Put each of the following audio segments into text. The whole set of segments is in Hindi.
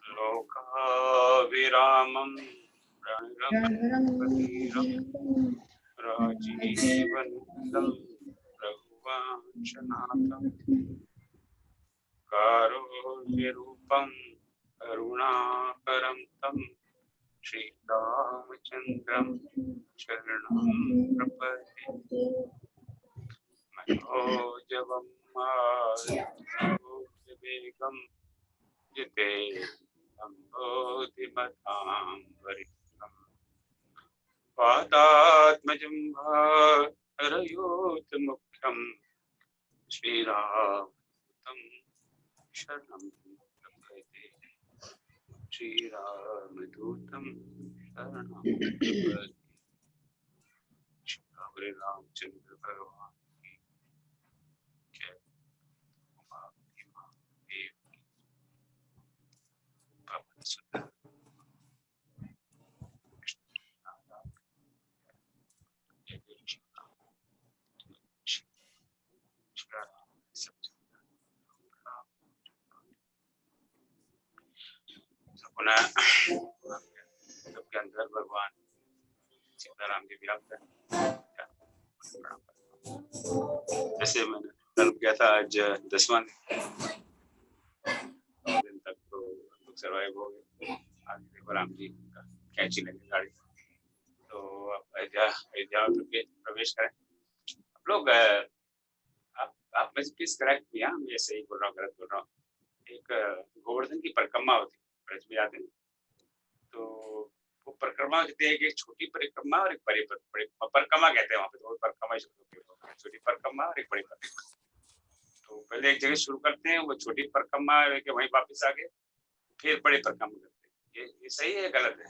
लोकाभिरामं राजीवनन्दं रघुवंशनाथं कारुण्यरूपं करुणाकरं तं श्रीरामचन्द्रं शरणं प्रपद्ये। मनोजवं मारुतवेगं जितेन्द्रं बोधिमतां वरिष्ठम् पादात्मजं भारयोत् मुख्यं श्रीरामदूतं शरणं प्रपद्ये। श्रीरामदूतं शरणं प्रपद्ये। श्री रामचंद्र भगवान की जय। उमा भीमा देव की पवन सुत पुनः सबके अंदर भगवान सीताराम जी विराजमान हैं। जैसे मैंने कल किया था, आज 10वां दिन तक तो सर्वाइव हो गए। आज देखो राम जी का कैंची लेंगे गाड़ी, तो अयोध्या के प्रवेश करें आप लोग। आप मुझे प्लीज करेक्ट किया, मैं सही बोल रहा हूँ गलत बोल रहा हूँ। एक गोवर्धन की परिक्रमा होती है ब्रज में जाते हैं, तो वो परिक्रमा कहते हैं कि एक छोटी परिक्रमा और एक बड़ी परिक्रमा कहते हैं वहाँ पे, तो परिक्रमा छोटी परिक्रमा और एक बड़ी परिक्रमा। तो पहले एक जगह शुरू करते हैं, वो छोटी परिक्रमा लेके वहीं वापस आ गए, फिर बड़ी परिक्रमा करते हैं। ये सही है गलत है?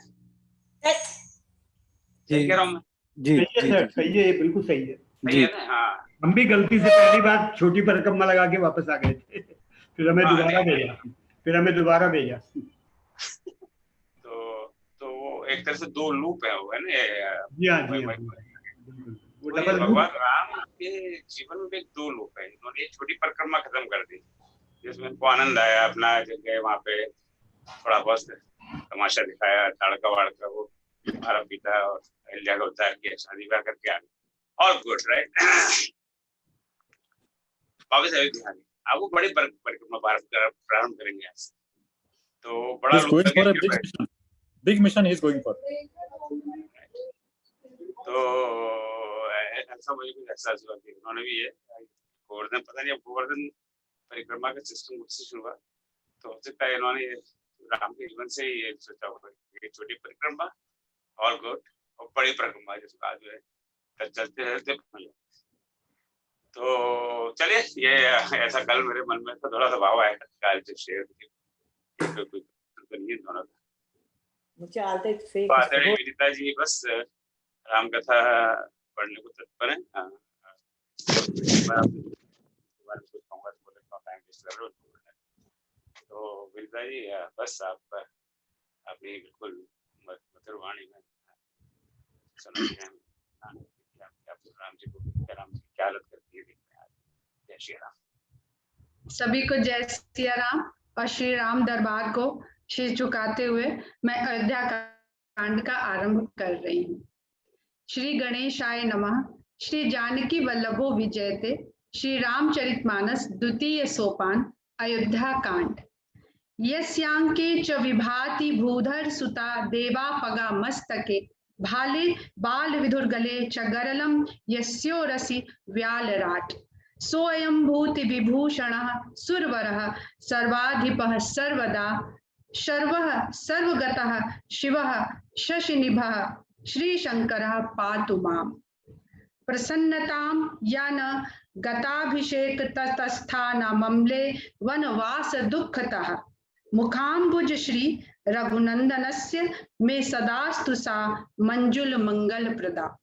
सही कह रहा हूँ मैं? जी सही है, बिल्कुल सही है। सही है ना? हाँ, हम भी गलती से पहली बार छोटी परिक्रमा लगा के वापस आ गए थे, फिर हमें दोबारा भेजा। तो वो एक तरह से दो लूप है वो, है ना? जी हाँ। भगवान राम के जीवन में दो लूप है। इन्होंने एक छोटी परिक्रमा खत्म कर दी जिसमें उनको आनंद आया, अपना जगह वहाँ पे थोड़ा बहुत तमाशा दिखाया, ताड़का वाड़का वो मारा पीटा और अहिल्या का उतार के शादी ब्याह करके आ गए। All good, right? वापस अयोध्या आ गए। अब वो बड़ी परिक्रमा प्रारंभ करेंगे आज। तो बड़ा big mission he's going for. तो ऐसा मुझे कुछ एहसास हुआ कि उन्होंने भी ये गोवर्धन, पता नहीं अब गोवर्धन परिक्रमा का सिस्टम मुझसे शुरू हुआ, तो हो सकता है इन्होंने राम के जीवन से ये सोचा होगा कि छोटी परिक्रमा और गुड और बड़ी परिक्रमा जिसका आज है चलते रहते। तो चलिए, ये ऐसा कल मेरे मन में तो थोड़ा सा भाव आया कल जब शेयर दोनों विदिता जी बस राम कथा पढ़ने को तत्पर है। तो विदिता जी बस आप अपनी बिल्कुल मधुर वाणी में राम जी को क्या हालत करती है देखते हैं। जय श्री राम। सभी को जय श्री राम और श्री राम दरबार को शीश झुकाते हुए मैं अयोध्या कांड का आरंभ कर रही हूँ। श्री गणेशाय नमः। श्री जानकी वल्लभो विजयते। श्री रामचरितमानस द्वितीय सोपान अयोध्या कांड। यस्यांके च विभाति भूधर सुता देवा पगा मस्तके भाले बाल विधुर्गले च गरलम यस्यो रसि व्यालराट सोऽयं भूति विभूषणः सुरवरः सर्वाधिपः सर्वदा शर्वः सर्वगतः शिवः शशिनिभः श्रीशंकरः पातु माम्। प्रसन्नतां या न गताभिषेक ततस्थानमम्ले वनवास दुःखतः मुखाम्बुज श्री रघुनंदनस्य मे सदास्तु सा मंजुल मंगल प्रदा।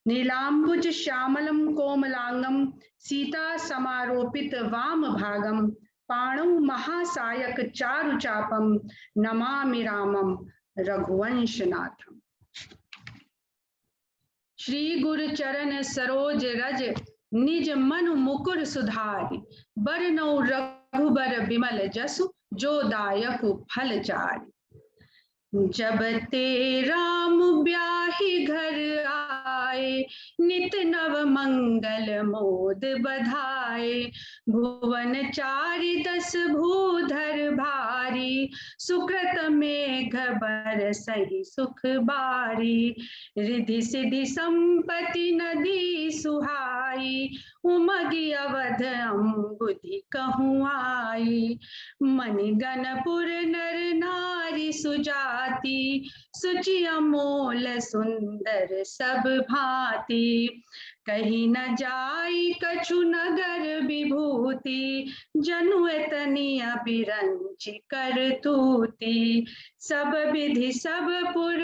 नीलाम्बुज श्यामलं कोमलांगं सीता समारोपित वाम भागं पाणौ महासायक चारु चापं नमामि रामं रघुवंशनाथम्। श्री गुरु चरण सरोज रज निज मनु मुकुर सुधारि बरनौ रघुबर बिमल जसु जो दायक फल चारि। जब ते राम ब्याहि घर आए, नित नव मंगल मोद बधाए। भुवन चारि दस भूधर भारी, सुकृत मेघ बरसहि सुख बारी। रिधि सिधि संपत्ति नदी सुहाई, उमगी अवध अम्बुधि कहूँ आई। मणिगणपुर नर नारी सुजाति, सुचि अमोल सुंदर सब भांति। कहीं न जाई कछु नगर विभूति, जनु एतनी अबिरंचि कर तूती। सब विधि सब पुर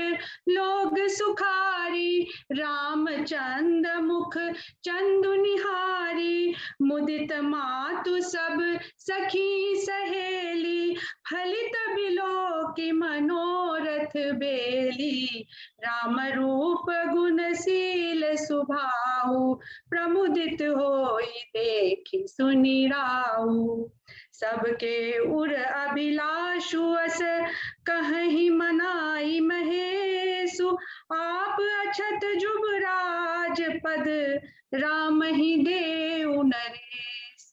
लोग सुखारी, रामचंद्र मुख चंदु निहारी। मुदित मातु सब सखी सहेली, फलित बिलो की मनोरथ बेली। राम रूप गुणशील सुभाऊ, प्रमुदित होई देखी सुनि राऊ। सबके उर अभिलाषु अस कहीं मनाई महेशु। आप अछत जुबराज पद, राम ही देउ नरेश।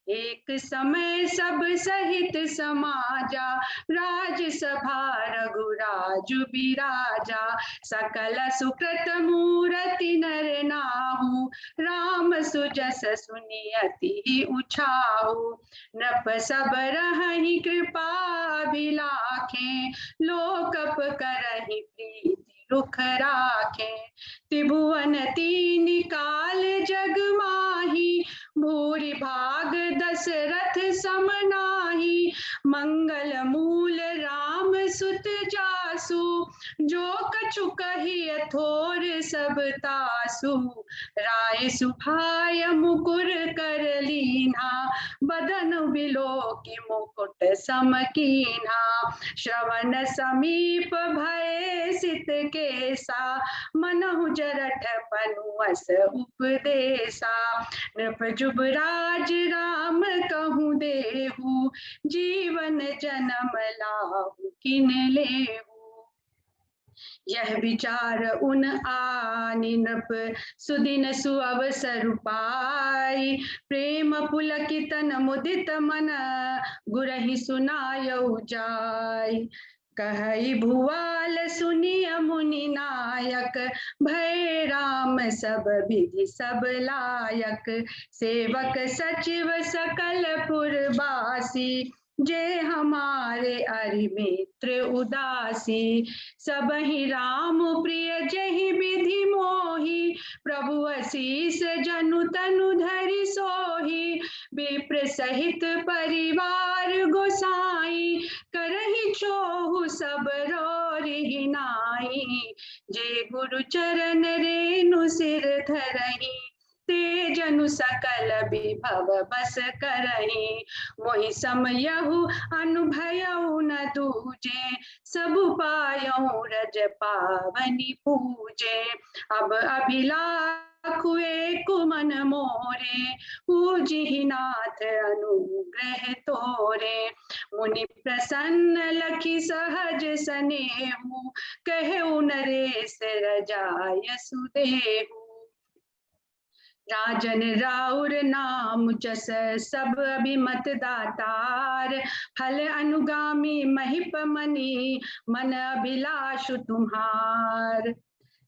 एक समय सब सहित समाजा, राजसभा रघुराजु बिराजा। सकल सुकृत मूरति नर नाहु, राम सुजस सुनि अति उछाहु। नृप सब रहहि कृपा बिलाखे, लोकप करहि प्रीति रुख राखे। त्रिभुवन तीन काल जग माही, भूरि भाग दशरथ सम नाहि। मंगल मूल राम सुत जासु, जो कछु कहि थोर सब तासु। राय सुभाय मुकुर कर लीन्हा, बदन बिलो की मुकुट सम कीन्हा। श्रवण समीप भय सित केसा, मनहु जरठ पनुअस उपदेसा। नृप जुबराज राम कहूँ देहु, जीवन जन्म लाहु किन लेहु। यह विचार उन आनि, नृप सुदिन सुअवसर पाई। प्रेम पुलकितन मुदित मन, गुरहि सुनायउ जाय। कहई भुआल सुनिय मुनि नायक, भय राम सब विधि सब लायक। सेवक सचिव सकल पुरवासी, जे हमारे अरि मित्र उदासी। सबहि राम प्रिय जहि विधि मोहि, प्रभु असीस जनु तनु धरि सोहि। विप्र सहित परिवार गोसाई, करहि छोहु सब रोरि नाई। जे गुरु चरण रेणु सिर धरहि, ते जनु सकल विभव बस करहि। मोहि समयहु अनुभयउ न दूजे, सब पायउ रज पावनि पूजे। अब अभिलाखु एक मन मोरे, पूजिहि नाथ अनुग्रह तोरे। मुनि प्रसन्न लखि सहज सनेहु, कहेउ नरेश रजाय सुदेहु। राजन राउर नाम जस सब अभिमत दातार, फल अनुगामी महिप मनि, मन अभिलाषु तुम्हार।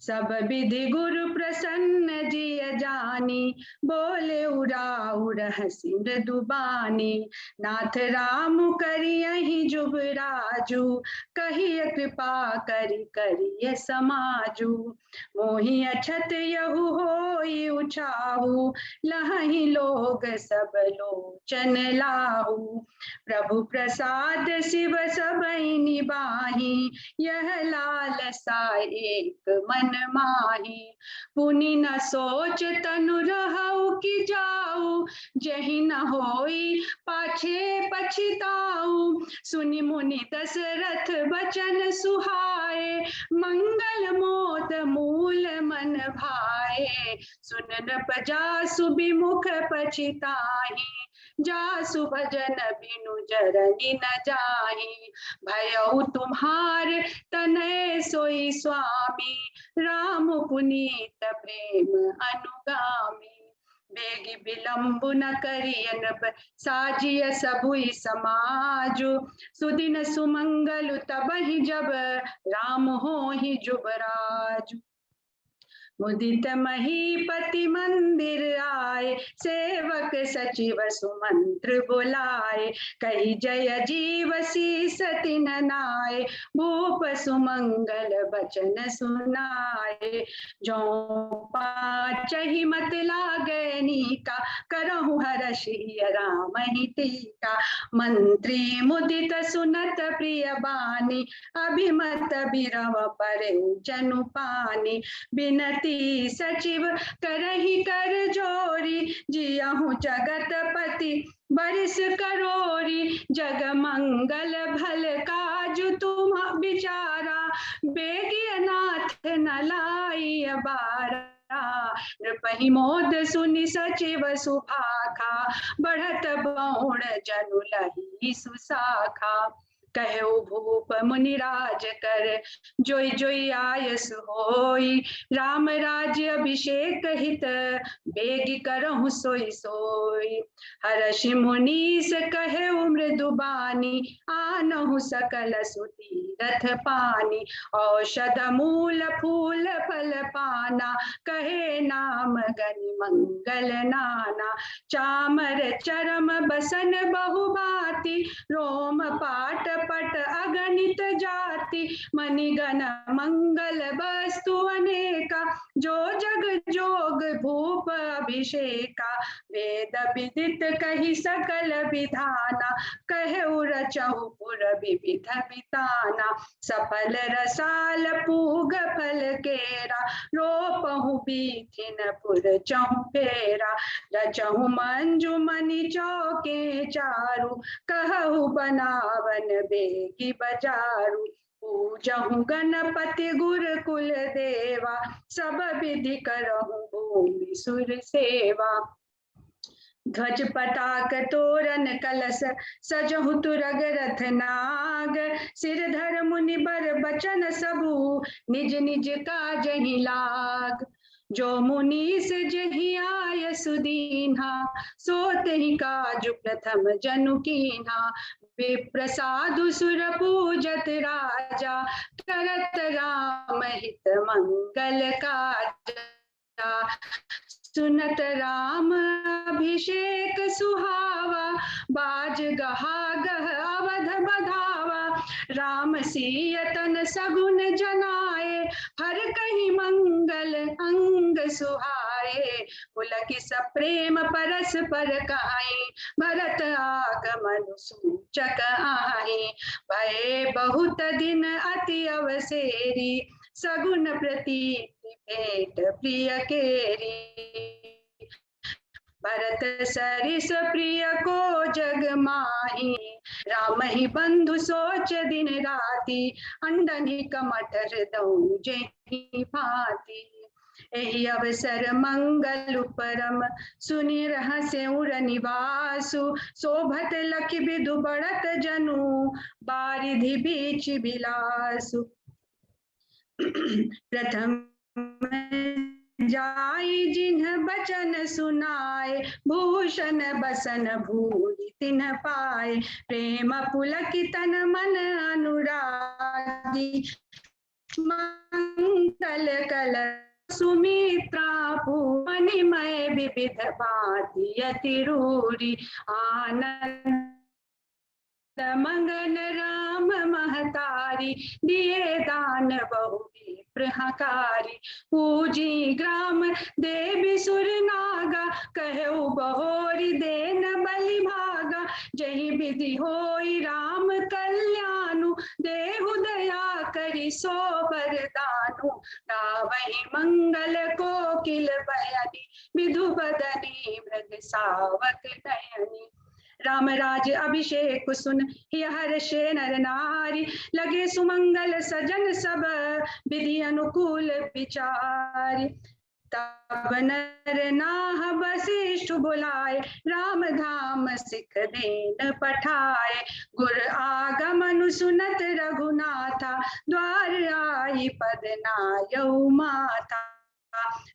सब विधि गुरु प्रसन्न जिय जानी, बोले उराउर हसी मृदु बानी। नाथ राम करियहि जुबराजु, कहिय कृपा करि करिय समाजु। मोहि अछत यहु होई उछाहु, लहहि लोग सब लोचन लाहु। प्रभु प्रसाद शिव सबहि निबाहि, यह लालसा एक मन माही। पुनि न सोच तनु रहउ कि जाऊ, जहि न होई पाछे पछिताऊ। सुनि मुनि दशरथ बचन सुहाए, मंगल मोद मूल मन भाए। सुन नृप जासु विमुख पछिताहि, जासु भजन बिनु जरनी न जाहि। भयउ तुम्हार तनय सोई स्वामी, राम पुनीत प्रेम अनुगामी। बेगी विलंब न करियन साजिय सबुई समाजु, सुदिन सुमंगल तबहि जब राम होहि जुबराजु। मुदित महीपति मंदिर आए, सेवक सचिव सुमंत्र बुलाए। कही जय जीव शीस तिन नाए, भूप सुमंगल बचन सुनाए। जो पाचहि मत लागे नीका, करहु हरषि राम ही टीका। मंत्री मुदित सुनत प्रिय बानी, अभिमत बिरव परे जनु पानी। बिनती सचिव करहि कर जोरी, जियहु जगतपति बरिस करोरी। जग मंगल भल काजु तुम बिचारा, बेगिय नाथ न लाई बारा। नृपहि मोद सुनि सचिव सुभाखा, बढ़त बाहुन जनु लही सुसाखा। कहु भूप मुनिराज कर, जोई जोई आयस होई। राम राज्य अभिषेक हित, बेगी करहु सोई सोई। हर्षि मुनीस कहे मृदु बानी, आनहु सकल सुतीरथ पानी। औषध मूल फूल फल पाना, कहे नाम गनि मंगल नाना। चामर चरम बसन बहु भांति, रोम पाट पट अगणित जाति। मणिगण मंगल वस्तु अनेका, जो जग जोग भूप अभिषेका। वेद विदित कही सकल विधाना, कहे रचहु पुर विविध विताना। सफल रसाल पूग फल केरा, रोपहु बीथिन पुर चहु फेरा। रचहु मंजु मणि चौके चारु, कहु बनावन बेगी बजारू। पूजहु गणपति गुर कुल देवा, सब विधि करहु भूमि सुर सेवा। ध्वज पताक तोरण कलश, सजहु तुरग रथ नाग। सिरधर मुनि बर बचन सबु, निज निज काजहि लाग। जो मुनीस जहि आय सुदीन्हा, सो तेहि काजु प्रथम जनु कीन्हा। विप्रसादु सुर पूजत राजा, करत राम हित मंगल काजा। सुनत राम अभिषेक सुहावा, बाज गहा गह अवध बधावा। राम सिय तन सगुन जनाए, हर कहीं मंगल अंग सुहाए। पुलकि सप्रेम परस पर कहाई, भरत आगमन सूचक आए। भये बहुत दिन अति अवसेरी, सगुन प्रतीति भेंट प्रिय केरी। भरत सरिस प्रिय को जग माही, राम ही बंधु सोच दिन राति। अंडनि कमठ हृदय जेहि भांति। एहि अवसर मंगल परम, सुनि रहस्य उर निवासु। शोभत लखि विदु बढ़त जनु, बारिधि बीच बिलासु। प्रथम जाई जिन्ह बचन सुनाए, भूषण बसन भूरि तिन्ह पाए। प्रेम पुलकि तन मन अनुरागी, मंगल कल सुमित्रा भुवनिमय विविध भांति यति रूरी। आनंद मंगन राम महतारी, दिए दान बहु विप्रहकारी। पूजी ग्राम देवी सुर नागा, कहु बहोरी देन बलि भागा। जहि विधि होई राम कल्याणु, देहु दया करि सो वरदानु। गावहि मंगल कोकिल बयनी, विधु बदनी मृग सावक नयनी। राम राज अभिषेक सुन हिय हर्षे नर नारी, लगे सुमंगल सजन सब विधि अनुकूल विचारी। तब नर नाह वशिष्ठ बुलाए, राम धाम सिख देन पठाए। गुर आगमनु सुनत रघुनाथा, द्वार आई पद नायउ माथा।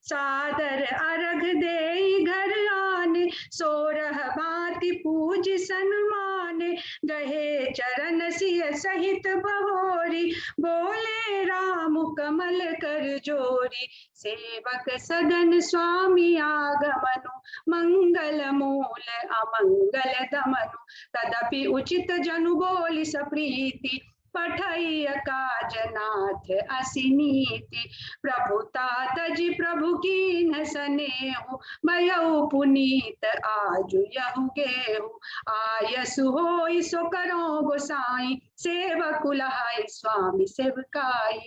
सादर अर्घ देई घर आने, सोरह भांति पूज सन्माने। गहे चरण सिय सहित बहोरी, बोले राम कमल कर जोरी। सेवक सदन स्वामी आगमनु, मंगल मूल अमंगल दमनु। तदपि उचित जनु बोली सप्रीति, पठई काज नाथ असिनीति। प्रभुता तजि प्रभु कीन्ह सनेहु, भयउ पुनीत आजु यहु गेहु। आयसु होई सो करो गोसाई, सेवक लहाई स्वामी सेवकाई।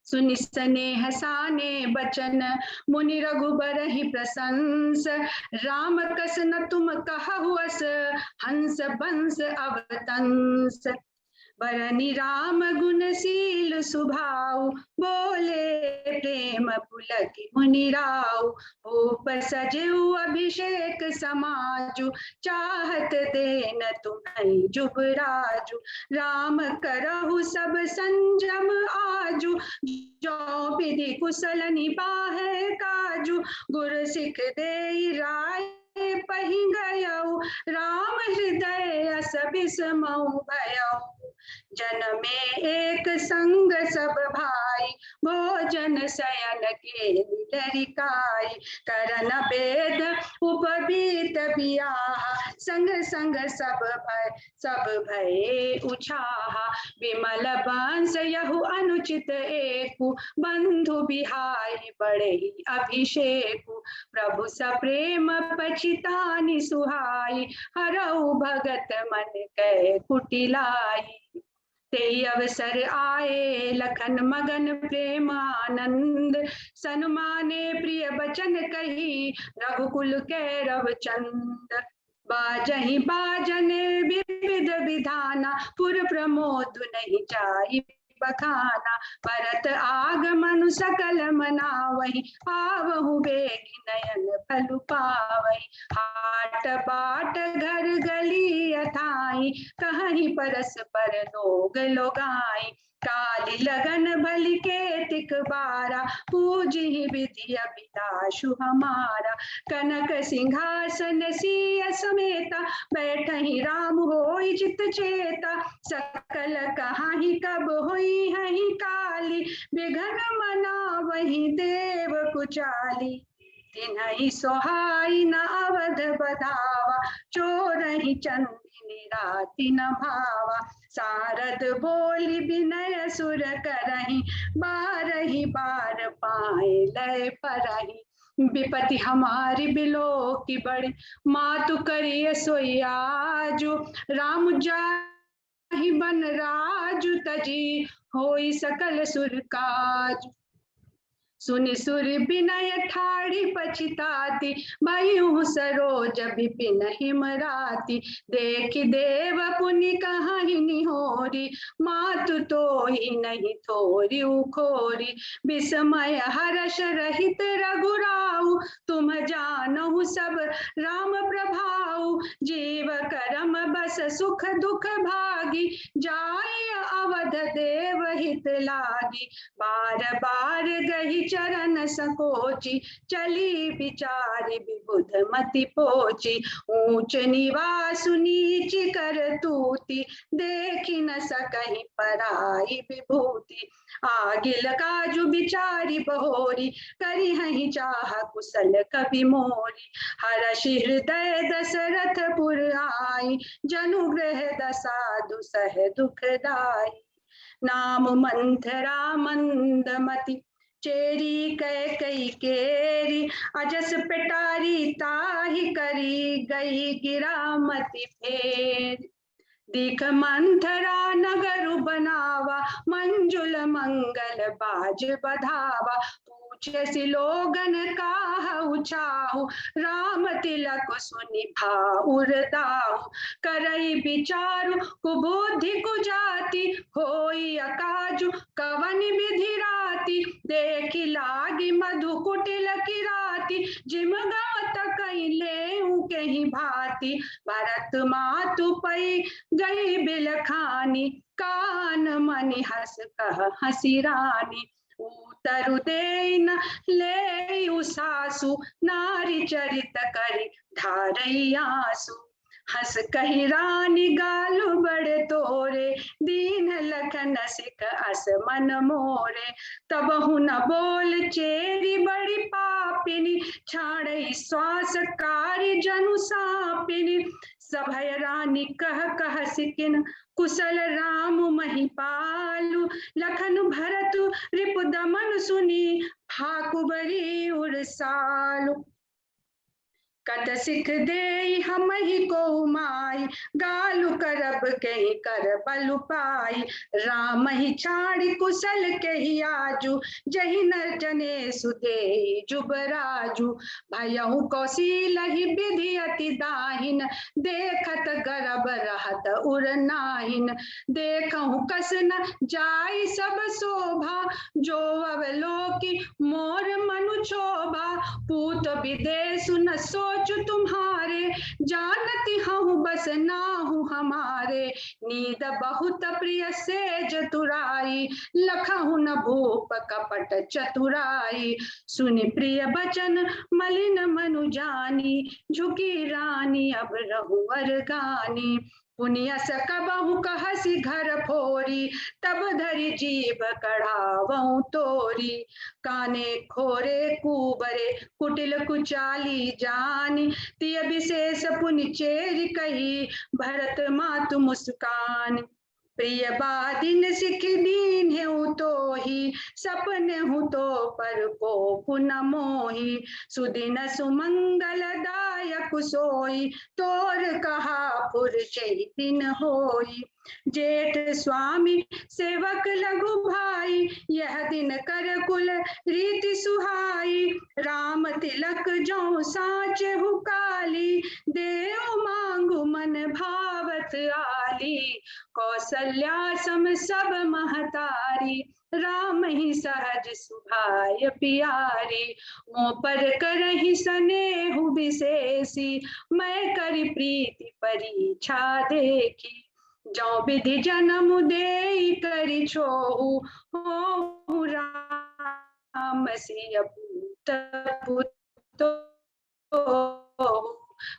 सुनि स्नेह साने बचन, मुनि रघुबर ही प्रशंस। राम कस न तुम कहु अस, हंस बंस अवतंस। बरनि राम गुणशील सुभाऊ, बोले प्रेम पुलकि मुनि राऊ। भूप सजेऊ अभिषेक समाजु, चाहत देन तुम्हें जुबराजु। राम करहु सब संजम आजु, जो विधि कुशल निबाहे काजु। गुर सिख देई राय पहि गयऊ, राम हृदय अस बिसमऊ भयऊ। जन में एक संग सब भाई, भोजन शयन के लरिकाई। करन भेद उपबीत बियाहा, संग संग सब भय उछाहा। विमल बंस यहु अनुचित एकु, बंधु बिहाई बड़े अभिषेकु। प्रभु सप्रेम पछितानि सुहाई, हरऊ भगत मन कै कुटिलाई। तेई अवसर आए लखन मगन प्रेमानंद, सन्माने प्रिय बचन कही रघुकुल कैरव चंद। बाजहि बाजन विविध विधाना, पुर प्रमोद नहीं जाई बखाना। भरत आगमनु सकल मनावहि, आवहु बेगी नयन फल पावहि। हाट बाट घर गली अथाई, कहीं परस्पर लोग लोगाई। काली लगन बलि के तिक बारा, पूजी विधि अभिलाषु हमारा। कनक सिंहासन सिय समेता, बैठहि राम होई चित चेता। सकल कहाहि कब होई हहि काली, बिघन मनावहि देव कुचाली। तिन्हि सोहाई न अवध बधावा, चोरहि चंदिनी राति न भावा। सारद बोली विनय सुर करहि, बारहि बार पाए लय परहि। विपति हमारी बिलो की बड़ी, मातु करिय सोई आजु। राम जाहि बन राजु तजी, होई सकल सुर काज। सुनि सुर बिनय ठाड़ी पछिताती, भयउ सरोज विपिन हिमराती। देखि देव पुनि कहाहि निहोरी, मातु तोहि नहीं थोरी उखोरी। विस्मय हर्ष रहित रघुराऊ, तुम जानहु सब राम प्रभाऊ। जीव करम बस सुख दुख भागी, जाय अवध देव हित लागी। बार बार गही चरण सकोची, चली विचारि विबुध मति पोची। ऊंच निवासु नीच कर तूति, देखि न सकहि पराई विभूति। आगिल काजु बिचारी बहोरी, करिहहि चाह कुशल कवि मोरी। हर्षि हृदय दशरथ पुर आई, जनु गृह दसादु सह दुखदाई। नाम मंथरा मंदमति, चेरी कैकई केरी। अजस पेटारी ताहि करी, गई गिरामति फेर। दीख मंथरा नगर बनावा, मंजुल मंगल बाज बधावा। पूछे लोगन काहू चाहू, राम तिलक सुनि भाउर दाहु। करई विचारु कुबुद्धि कुजाति, होई अकाजु कवन विधि राति। देखि लागी मधु कुटिल किराती, जिम गात कई लेऊ कहीं भांति। भरत मातु पई गई बिलखानी, कान मनि हस कह हसी रानी। उतरु दे न ले सासु, नारी चरित करि धारई आंसू। हस कही रानी गालु बड़े तोरे, दीन लखन सिक अस मन मोरे। तब न बोल चेरी बड़ी पापिनी, छाड़ई श्वास कारी जनु सापिनी। सभय रानी कह सिकिन, कुशल राम महिपालु। लखन भरत रिपु दमन सुनी, फाकु बरी उड़सालु। कत सिख दे हम ही को माई, गालु करब कही कर बलु पाई। राम ही छाड़ी कुशल कही आजू, जही न जने सुदे जुबराजू। भयहु कौशील ही विधि अति दाहिन, देखत गर्भ रहत उर नाहिन। देखहु कस न जाई सब शोभा, जो अवलोकी मोर मनु क्षोभा। पूत विदेश न सोचु तुम्हारे, जानती हूँ बस नाहु हमारे। नींद बहुत प्रिय सेज तुराई, लखहु न भूप कपट चतुराई। सुनि प्रिय बचन मलिन मनु जानी, झुकी रानी अब रहुवर गानी। पुनियस कबहु कहसी घर फोरी, तब धरि जीभ कढ़ावहु तोरी। काने खोरे कुबरे कुटिल कुचाली जानी, तिय विशेष पुनि चेरि कही भरत मातु मुस्कान। प्रिय बादिन सिख दीन है तो ही, सपने हूँ तो पर को पुन मोही। सुदिन सुमंगल दायक सोई, तोर कहा पुर दिन होई। जेठ स्वामी सेवक लघु भाई, यह दिन कर कुल रीति सुहाई। राम तिलक जो साच हुकाली, देव मांगु मन भावत आली। कौशल्या सम सब महतारी, राम ही सहज सुभाय पियारी। मों पर करहि स्नेहु विशेषी, मैं करि प्रीति परीक्षा देखी। जो विधि जन्म देई करि छोहु, होहु राम सिय पूत पुतोहु।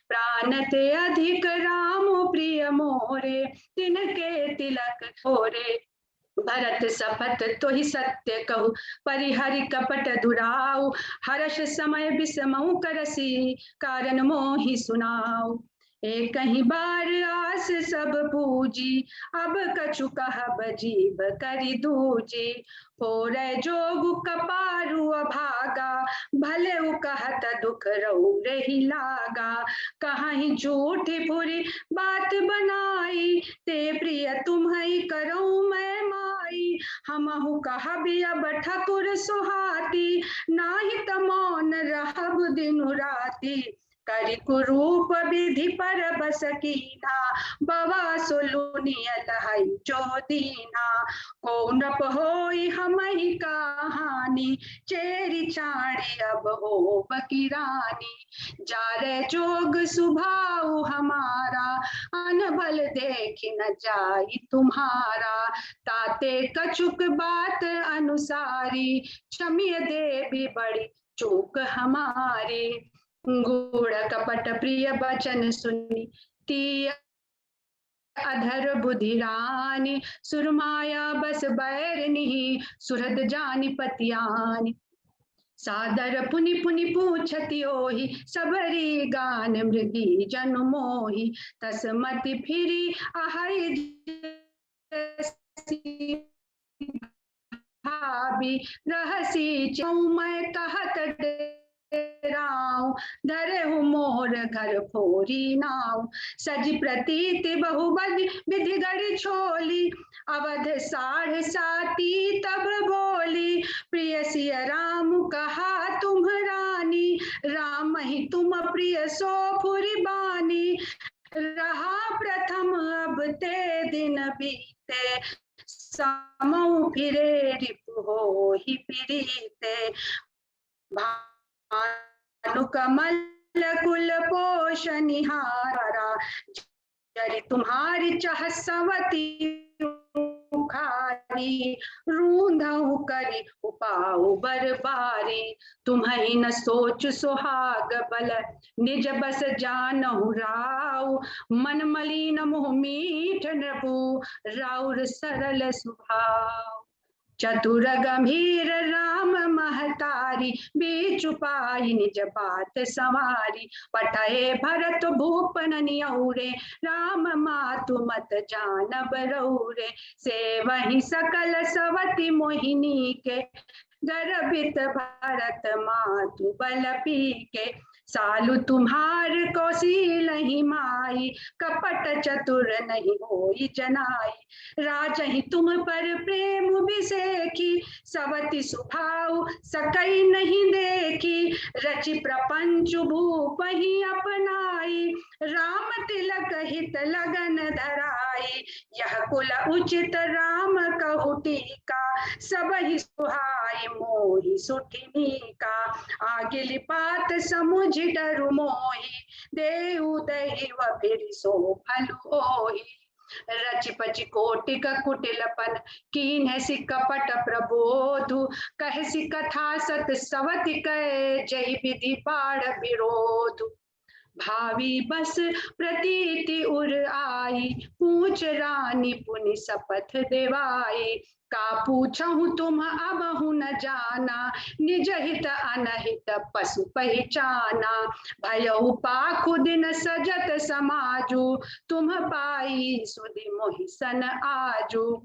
प्राण ते अधिक राम प्रिय मोरे, तिनके तिलक होरे। भरत सपथ तो ही सत्य कहू, परिहरि कपट दुराऊ। हर्ष समय विषमऊ करसी, कारण मोहि सुनाऊ। एक ही बार आस सब पूजी, अब कछु कहब जीव करि दूजी। होरै जोगु कपारु अभागा, भले उ कहत दुख रहु रही लागा। कहीं झूठी फुरी बात बनाई, ते प्रिय तुम्हई करऊँ मैं माई। हमहु कहबि अब ठकुर सुहाती, नाही त मौन रहब दिनु राती। करि कुरूप विधि पर बस कीन्हा, बवा सुलुनिय लहै जो दीन्हा। को नृप होई हमहि कहानी, चेरि चाड़ी अब होब की रानी। जारे जोग सुभाऊ हमारा, अनबल देखि न जाई तुम्हारा। ताते कछुक बात अनुसारी, क्षमिय देवी बड़ी चूक हमारी। गूढ़ कपट प्रिय बचन सुनी, ती अधर बुद्धि रानी। सुरमाया बस बैरनी, सुरद जानी पतियानी। सादर पुनि पुनि पूछति ओहि, सबरी गान मृगी जनु मोहि। तसमति फिरी आहै भाभी, रहसी चौ मैं कहत डेराऊं। धरहु मोर घर फोरी नाव, सज प्रतीति बहुबद विधि गढ़ी छोली। अवध 7.5 तब बोली, प्रिय सिया राम कहा तुम रानी, राम ही तुम प्रिय सो फुरि बानी, रहा प्रथम अब ते दिन बीते, समऊ फिरे रिपु हो ही प्रीते, भानुकमल कुल पोषनिहारा, जरि तुम्हारी चाह सवती उखारी, रूंधऊ करी उपाऊ बरबारी, तुम्हें न सोच सुहाग बल, निज बस जानहु राव, मन मलिन मुँह मीठ नृपु, राउर सरल स्वभाव, चतुर गंभीर राम महतारी, बीच पाई निज बात संवारी, पठये भरत भूप ननियौरे, राम मातु मत जानब रौरे, से वही सकल सवति मोहिनी के, गर्भित भरत मातु बल पीके, सालु तुम्हार कौशील ही माई, कपट चतुर नहीं होई जनाई, राजहि तुम पर प्रेम बिसेखी, सवति सुभाव सकई नहीं देखी, रचि प्रपंच भूप ही अपनाई, राम तिलक हित लगन धराई, यह कुल उचित राम कहु टीका, सब ही सुहाई मोहि सुठिनी का, आगे पात समुझ डरु मोहि, देउ दैव फिर सो फल होई, रचि पचि कोटिक कुटिलपन, कीन्ह सि कपट प्रबोधु, कह सि कथा सत सवति कै, जय विधि बाढ़ विरोधु, भावी बस प्रतीति उर आई, पूछ रानी पुनि शपथ देवाई, का पूछहु तुम अब न जाना, निज हित अनहित पशु पहचाना, भयउ पाखु दिन सजत समाजु, तुम पाई सुधि मोहि सन आजू,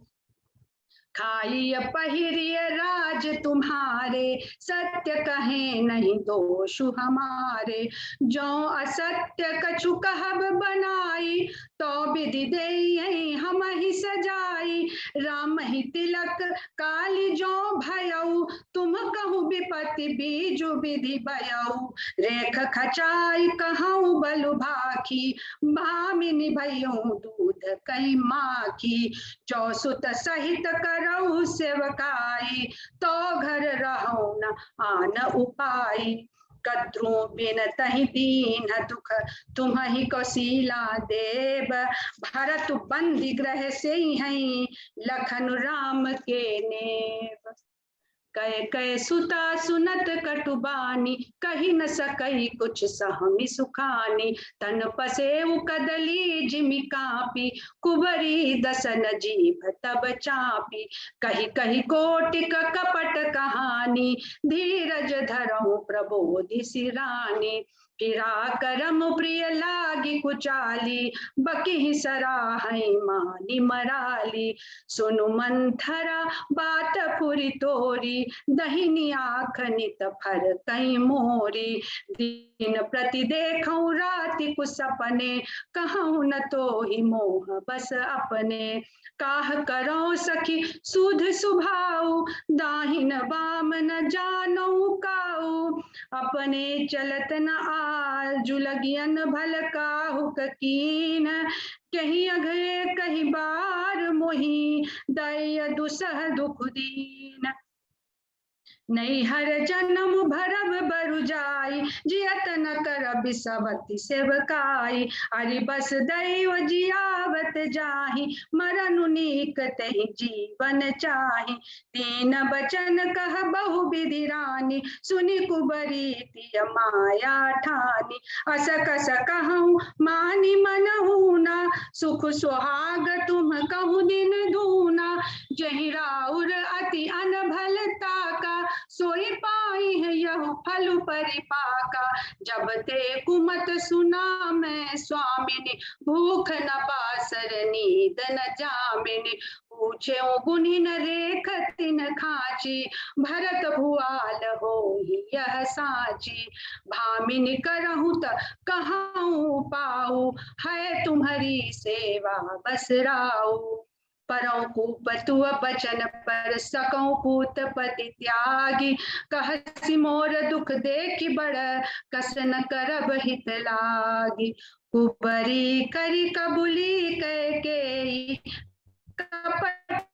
खाइय पहिरिय राज तुम्हारे, सत्य कहे नहीं दोषु हमारे, जो असत्य कछु कहब बनाई, तो विधि दे हम ही सजाई, राम ही तिलक काली जो भयऊ, तुम कहु विपत्ति बीजु विधि भयऊ, रेख खचाई कहूँ बलु भाखी, भामिनी भयऊ दूध कई माखी, चौसुत सहित करऊ सेवकाई, तो घर रहु न आन उपाई, कद्रू बिन तहि दीन दुख, तुम ही कौशीला देव, भरत बंदी ग्रह से हैं, लखन राम के नेव, कै कै सुता सुनत कटुबानी, कही न सकई कुछ सहमी सुखानी, तन पसेउ कदली जिमि कापी, कुबरी दसन जीभ तब चापी, कही कही कोटिक कपट कहानी, धीरज धरऊ प्रबोधि सिरानी, फिरा करम प्रिय लागी कुचाली, बकी सराहै मानी मराली, सुनु मंथरा बात फुरि तोरी, दहिनी आँख नित फर कई मोरी, दिन प्रति देखऊं राति कुछ सपने, कहूँ न तो ही मोह बस अपने, काह करो सखी सुध सुभाऊ, दाहिन बाम न जानऊ काऊ, अपने चलत न आजु लगियन भल काहु कीन, कहीं अघे कहीं बार मोही, दय दुसह दुख दीन, नहीं हर जन्म भरब बरु जाई, जियत न करब सवति सेवकाई, अरि बस दैव जियावत जाहि, मरनु नीक तहि जीवन चाहि, तीन बचन कह बहु विधि रानी, सुनि कुबरी तिय माया ठानी, अस कस कहूँ मानी मनहु न, सुख सुहाग तुम कहूँ दिन दूना, जहि राउर अति अनभलता का, सोई पाई है यह फल परिपाका, जब ते कुमत सुना मैं स्वामिनी, भूख न बासर नींद न जामिनी, पूछे गुनि न रेख तिन खाची, भरत भुआल हो यह साची, भामिनी करहु त कहूँ पाऊ, है तुम्हारी सेवा बस राऊ, परौ कूप तुअ बचन पर सकौ पूत पति त्यागी कहसी मोर दुख देखि बड़ कस न करब हित लागी कुबरी करी कबुली कह के कपट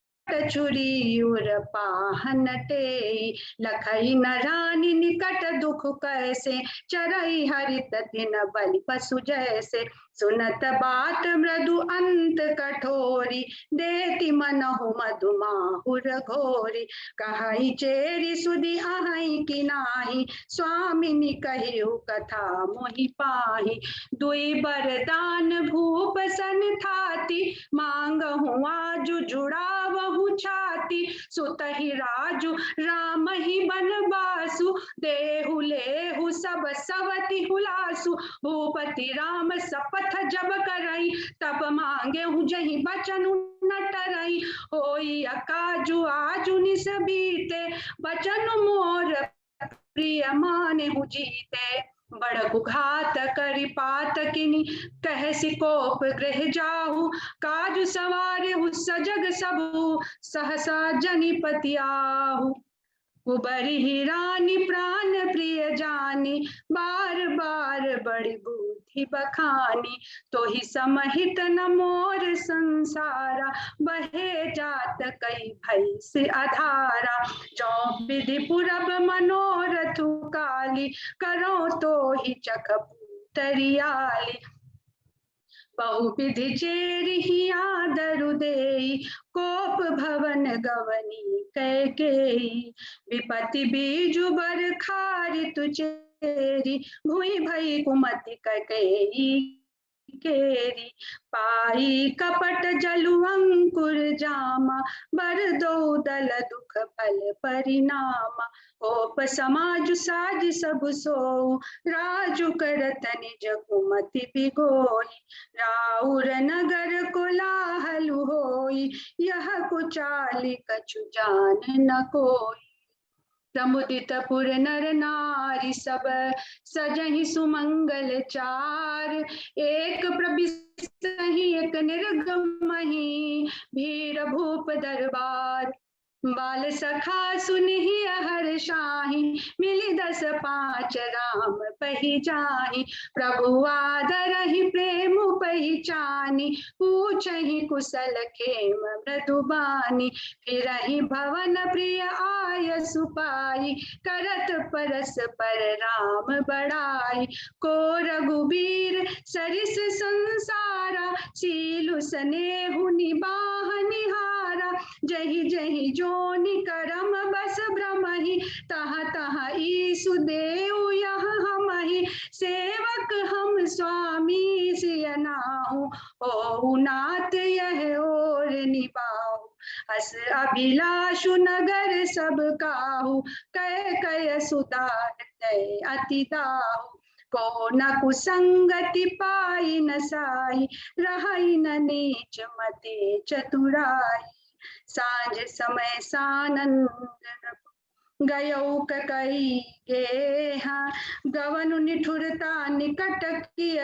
छुरी उर पाहन टेई लखई न रानी निकट दुख कैसे चरई हरित दिन बलि पशु जैसे सुनत बात मृदु अंत कठोरी देति मनहु मधुमाहुर घोरी कहई चेरी सुधि आहई कि नाही स्वामिनी कहिउ कथा मोहि पाही दुई बरदान भूप सन थाती मांगहु आजु जुड़ावहु छाती सुतहि राजु राम ही बनवासु देहु लेहु सब सवति हुलासु भूपति राम सपथ जब करई तब मांगे हूँ जही बचनु न टरई होई अकाजु आजु निस बीते बचनु मोर प्रिय माने हूँ जीते बड़कु घात करि पात किनी कह सिकोप गृह जाहु काजु सवार हु सजग सबु सहसा जनिपति आहु कुबरी ही रानी प्राण प्रिय जानी बार बार बड़ी बुद्धि बखानी तो ही समहित न मोर संसारा बहे जात कई भई से अधारा जो विधि पुरब मनोरथ काली करो तो ही चख तरियाली बहुविधि चेरि ही आदरु देई कोप भवन गवनी कैकेयी विपति बीजु बर खारितु चेरी भुई भई कुमति कैकेयी केरी पाई कपट जलु अंकुर जामा बर दो दल दुख फल परिणामा कोप समाजु साज सब सोऊ राजु करत निज कुमति बिगोई राउर नगर कोलाहलु होई यह कुचाली कछु जान न कोई प्रमुदित पुर नर नारी सब सजहि सुमंगल चार एक प्रबिसहि एक निर्गमहि भीर भूप दरबार बाल सखा सुनहि हर शाही मिली 10 5 राम पही जाहि प्रभु आदरहि प्रेम पहिचानी पूछहि कुशल खेम मृदुबानी फिरहि भवन प्रिय आय सुपाई करत परस पर राम बड़ाई को रघुबीर सरिस संसारा सीलु स्नेहु निबाह निहारा जहि जहि जोनि करम बस भ्रमहि तहाँ तहाँ ईसु देउ यह हमहि सेवक हम स्वामी सिय नाहु ओ नाथ यह और निभाहु अस अभिलाषु नगर सब काहू कह कह सुधार दय अति दाहु को न कुसंगति पाई न साई रही न नीच मते चतुराई सांझ समय सानंद गयौ कई गेहा गवनु निठुरता निकट किय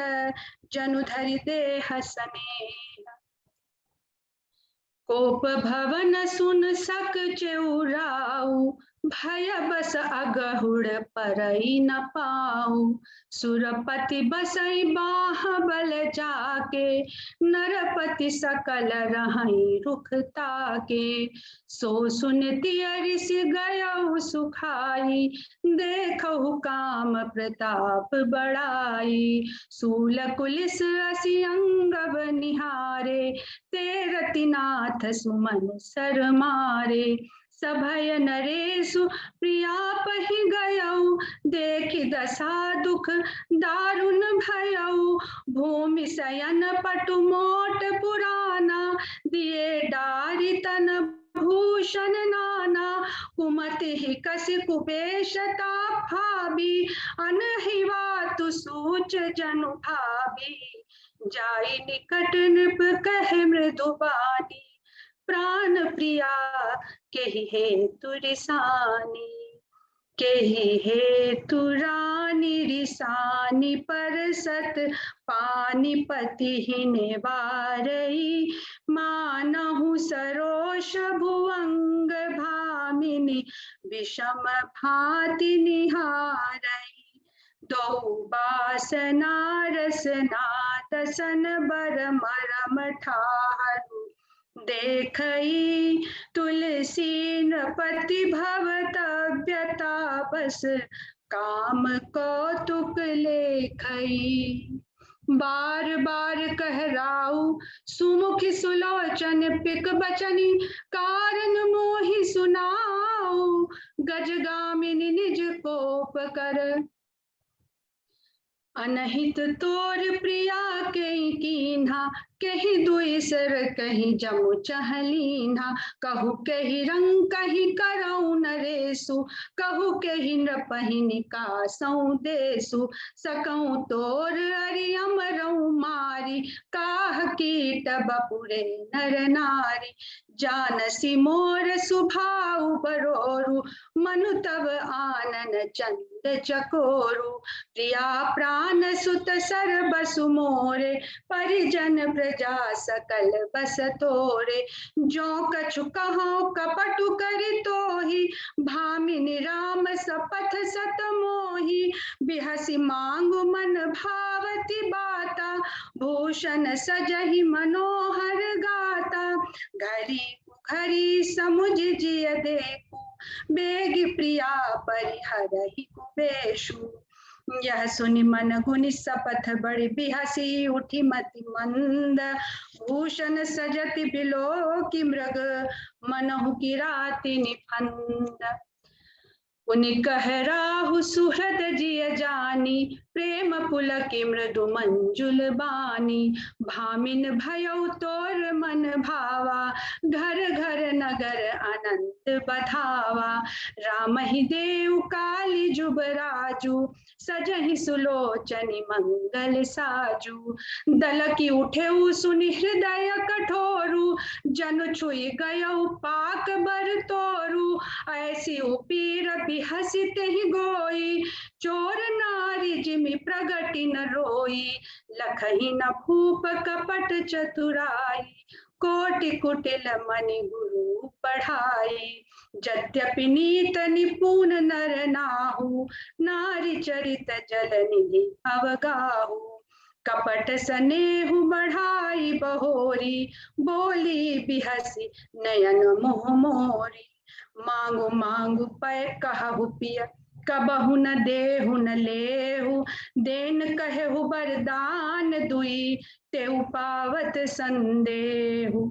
जनु धरि देह स्नेह कोप भवन सुन सक चेउराऊ भय बस अगहुड़ परई न पाऊ सुरपति बसई बाह बल जाके नरपति सकल रहई रुख ताके सो सुनती ऋषि गयौ सुखाई देखहु काम प्रताप बड़ाई सूल कुलिस असी अंगब निहारे तेरति नाथ सुमन सर मारे सभय नरेशु प्रिया पहि गयौ देखि दशा दुख दारुण भयौ भूमि शयन पटु मोट पुराना दिए डारी तन भूषण नाना कुमति ही कसी कुपेशता भाभी अनहिवा तु सूच जनु भाभी जाई निकट नृप कहे मृदुबानी प्राण प्रिया केहि हेतु रिसानी केहि हेतु रानी रिसानी पर सत पानीपति ही निवारई मानहु सर मोहिनी विषम भांति निहारई। दो बासना रसना तसन बर मरम ठाहरु देखई। तुलसी नृपति भवतव्यता बस काम कौतुक लेखई। बार बार कहराऊ सुमुखी सुलोचन पिक बचनी कारण मोहि सुनाऊ। गजगामिनी निज कोप कर अनहित तोर प्रिया कहीं कीन्हा। कहीं दुई सर कहीं जमु चहलीन्हा। कहु कहीं रंग कहीं करऊ नरेसु। कहु कहीं नृपहि निकासऊ देसु। सकऊं तोर अरि अमरऊ मारी। काह कीट बपुरे नर नारी। जानसी मोर सुभाऊ बरोरु मनु तब आनन चंद चकोरु। प्रिया प्राण सुत सर बसु मोरे परिजन प्रजा सकल बस तोरे। जो कछु कहो कपटु करि तोहि भामिनी राम सपथ सत मोहि। बिहसी मांगु मन भावती बाता भूषण सजहि मनोहर गाता। घरी घरी समुझ जिय देखू बेग प्रिया परिहरहि कुबेशु। यह सुनि मन गुनि सपथ बड़ी बिहसी उठी मति मंद। भूषण सजति बिलोकि मृग मनहु किराति निफंद। पुनि कहराहु सुहृद जिय जानी प्रेम पुलकि मृदु मंजुल बानी। भामिन भयउ तोर मन भावा घर घर नगर अनंत बधावा। राम ही देव काली जुबराजू सजहि सुलोचनि मंगल साजू। दलकी उठे सुनि हृदय कठोरु जनु छुई गयउ पाक बर तोरु। ऐसी उपीर बिहसित ही गोई चोर नारी जिमि प्रगति न रोई। लखही न भूप कपट चतुराई कोटि कुटिल मनि गुरु पढ़ाई। यद्यपि नीत निपुण नर नाहु नारी चरित जल निधि अवगाहु। कपट स्नेहु बढ़ाई बहोरी बोली बिहसी नयन मोह मोरी। मांगु मांगु पै कहु पिय कबहु न देहु न लेहु। देन कहु बरदान दुई तेउ पावत संदेहु।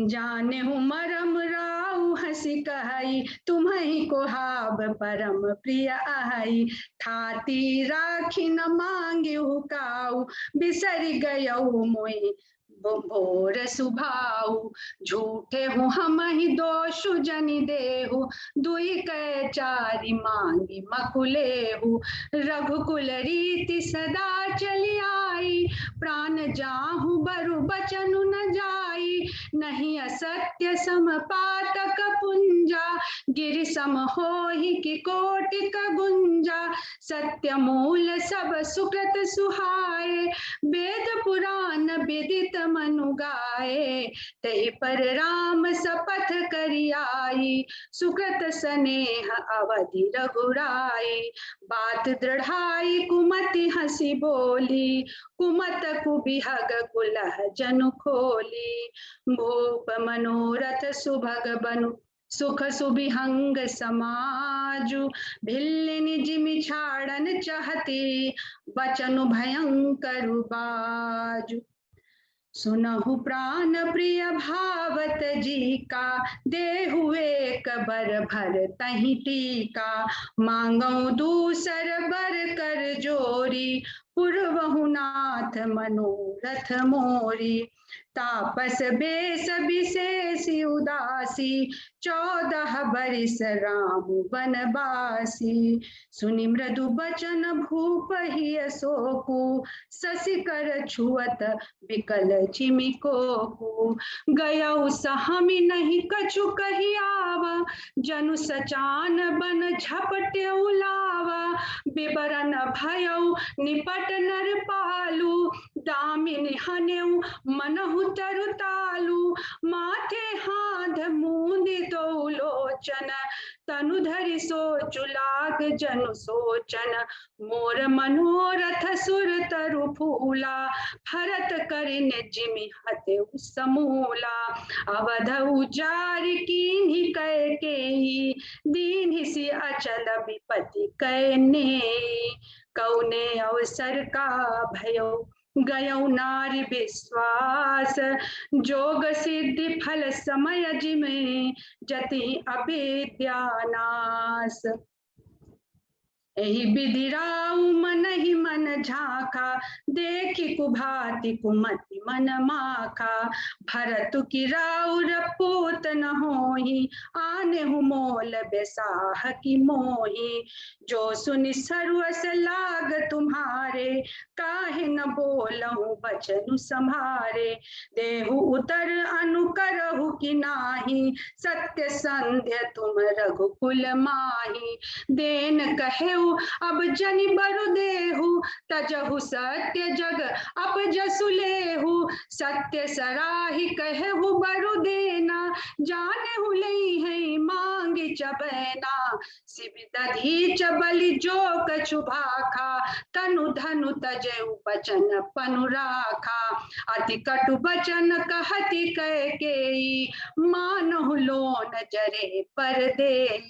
जानेहु मरम राउ हंसी कहई तुम्हि को हाब परम प्रिय आई। ठाती राखी न मांग्यु काऊ बिसरि गयउ मोहि भोर सुभाऊ। झूठे हूँ हम ही दोषु जनि देहु दुई कै चारि मांगी मकुलेहु। रघुकुल रीति सदा चली आई प्राण जाहु बरु बचनु न जाई। नहीं असत्य समपातक पुंजा गिरि सम होहि कि कोटिक गुंजा। सत्य मूल सब सुकृत सुहाए वेद पुराण विदित मनु गाए। तहि पर राम सपथ करि आई सुकृत स्नेह अवधि रघुराई। बात दृढ़ाई कुमति हंसी बोली कुमत कुबिहग कुलह जनु खोली। भूप मनोरथ सुभग बनु सुख सुबिहंग समाजु। भिल्लिनि जिमि छाड़न चहती बचनु भयंकर बाजु। सुनहु प्राण प्रिय भावत जी का देहु एक बर भर तहि टीका। मांगऊ दूसर बर कर जोरी पुरवहु नाथ मनोरथ मोरी। तापस बेस विशेष उदासी 14 बरिस राम बनवासी। सुनि मृदु बचन भूप ही शोकु शशि कर छुअत विकल चिमि कोकु। गयउ सहमि नहीं कछु कही आवा जनु सचान बन झपटे उलावा। विवरण भयउ निपट बट नर पालू, दामिनी हन्यु मनहु तरु तालू, माथे हाथ मूंदी तो लोचन, तनु धरि सोचु लाग जनु सोचन, मोर मनोरथ सुर तरु फूला, भरत करिन जिमि हते समूला, अवध उजारि कीन्ही कैकेयी, दीन्ही सी अचल विपति कैने, कौने अवसर का भयो गयौ नारी विश्वास, जोग सिद्धि फल समय जिमे जति अविद्या नाश, एहि विधि राउ मन ही मन झांका, देखि कुभाति कुमति मन माखा, भरत की राउर पूत न होही, आने हु मोल बेसाह की मोही, जो सुनि सर्वस लाग तुम्हारे, काहे न बोलहु बचनु संभारे, देहु उतर अनुकरहु कि नाही, सत्य संध्य तुम रघुकुल माही, देन कहे अब जनि बरु देहु, तजहु सत्य जग अपजसु लेहु, सत्य सराहि कहु बरु देना, जानहु लई है मांगी चबैना, शिव दधी चबलि जो कछु भाखा, तनु धनु तजेउ बचन पनु राखा, अति कटु बचन कहति कैकेयी, मानहु लोन जरे पर देई,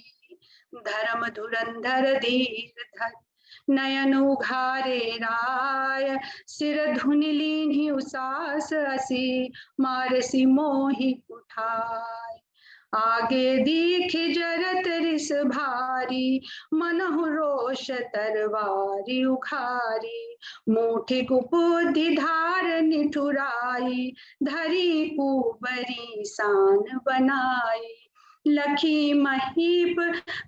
धर्म धुरंधर धीर धर नयन उघारे राय, सिर धुनि लीन्ही उसास असी, मारसी मोहि उठाय, आगे दीखि जरत रिस भारी, मनहु रोष तरवारी उखारी, मुठि कुबुद्धि धार निठुराई, धरी कुबरी सान बनाई, लखी महीप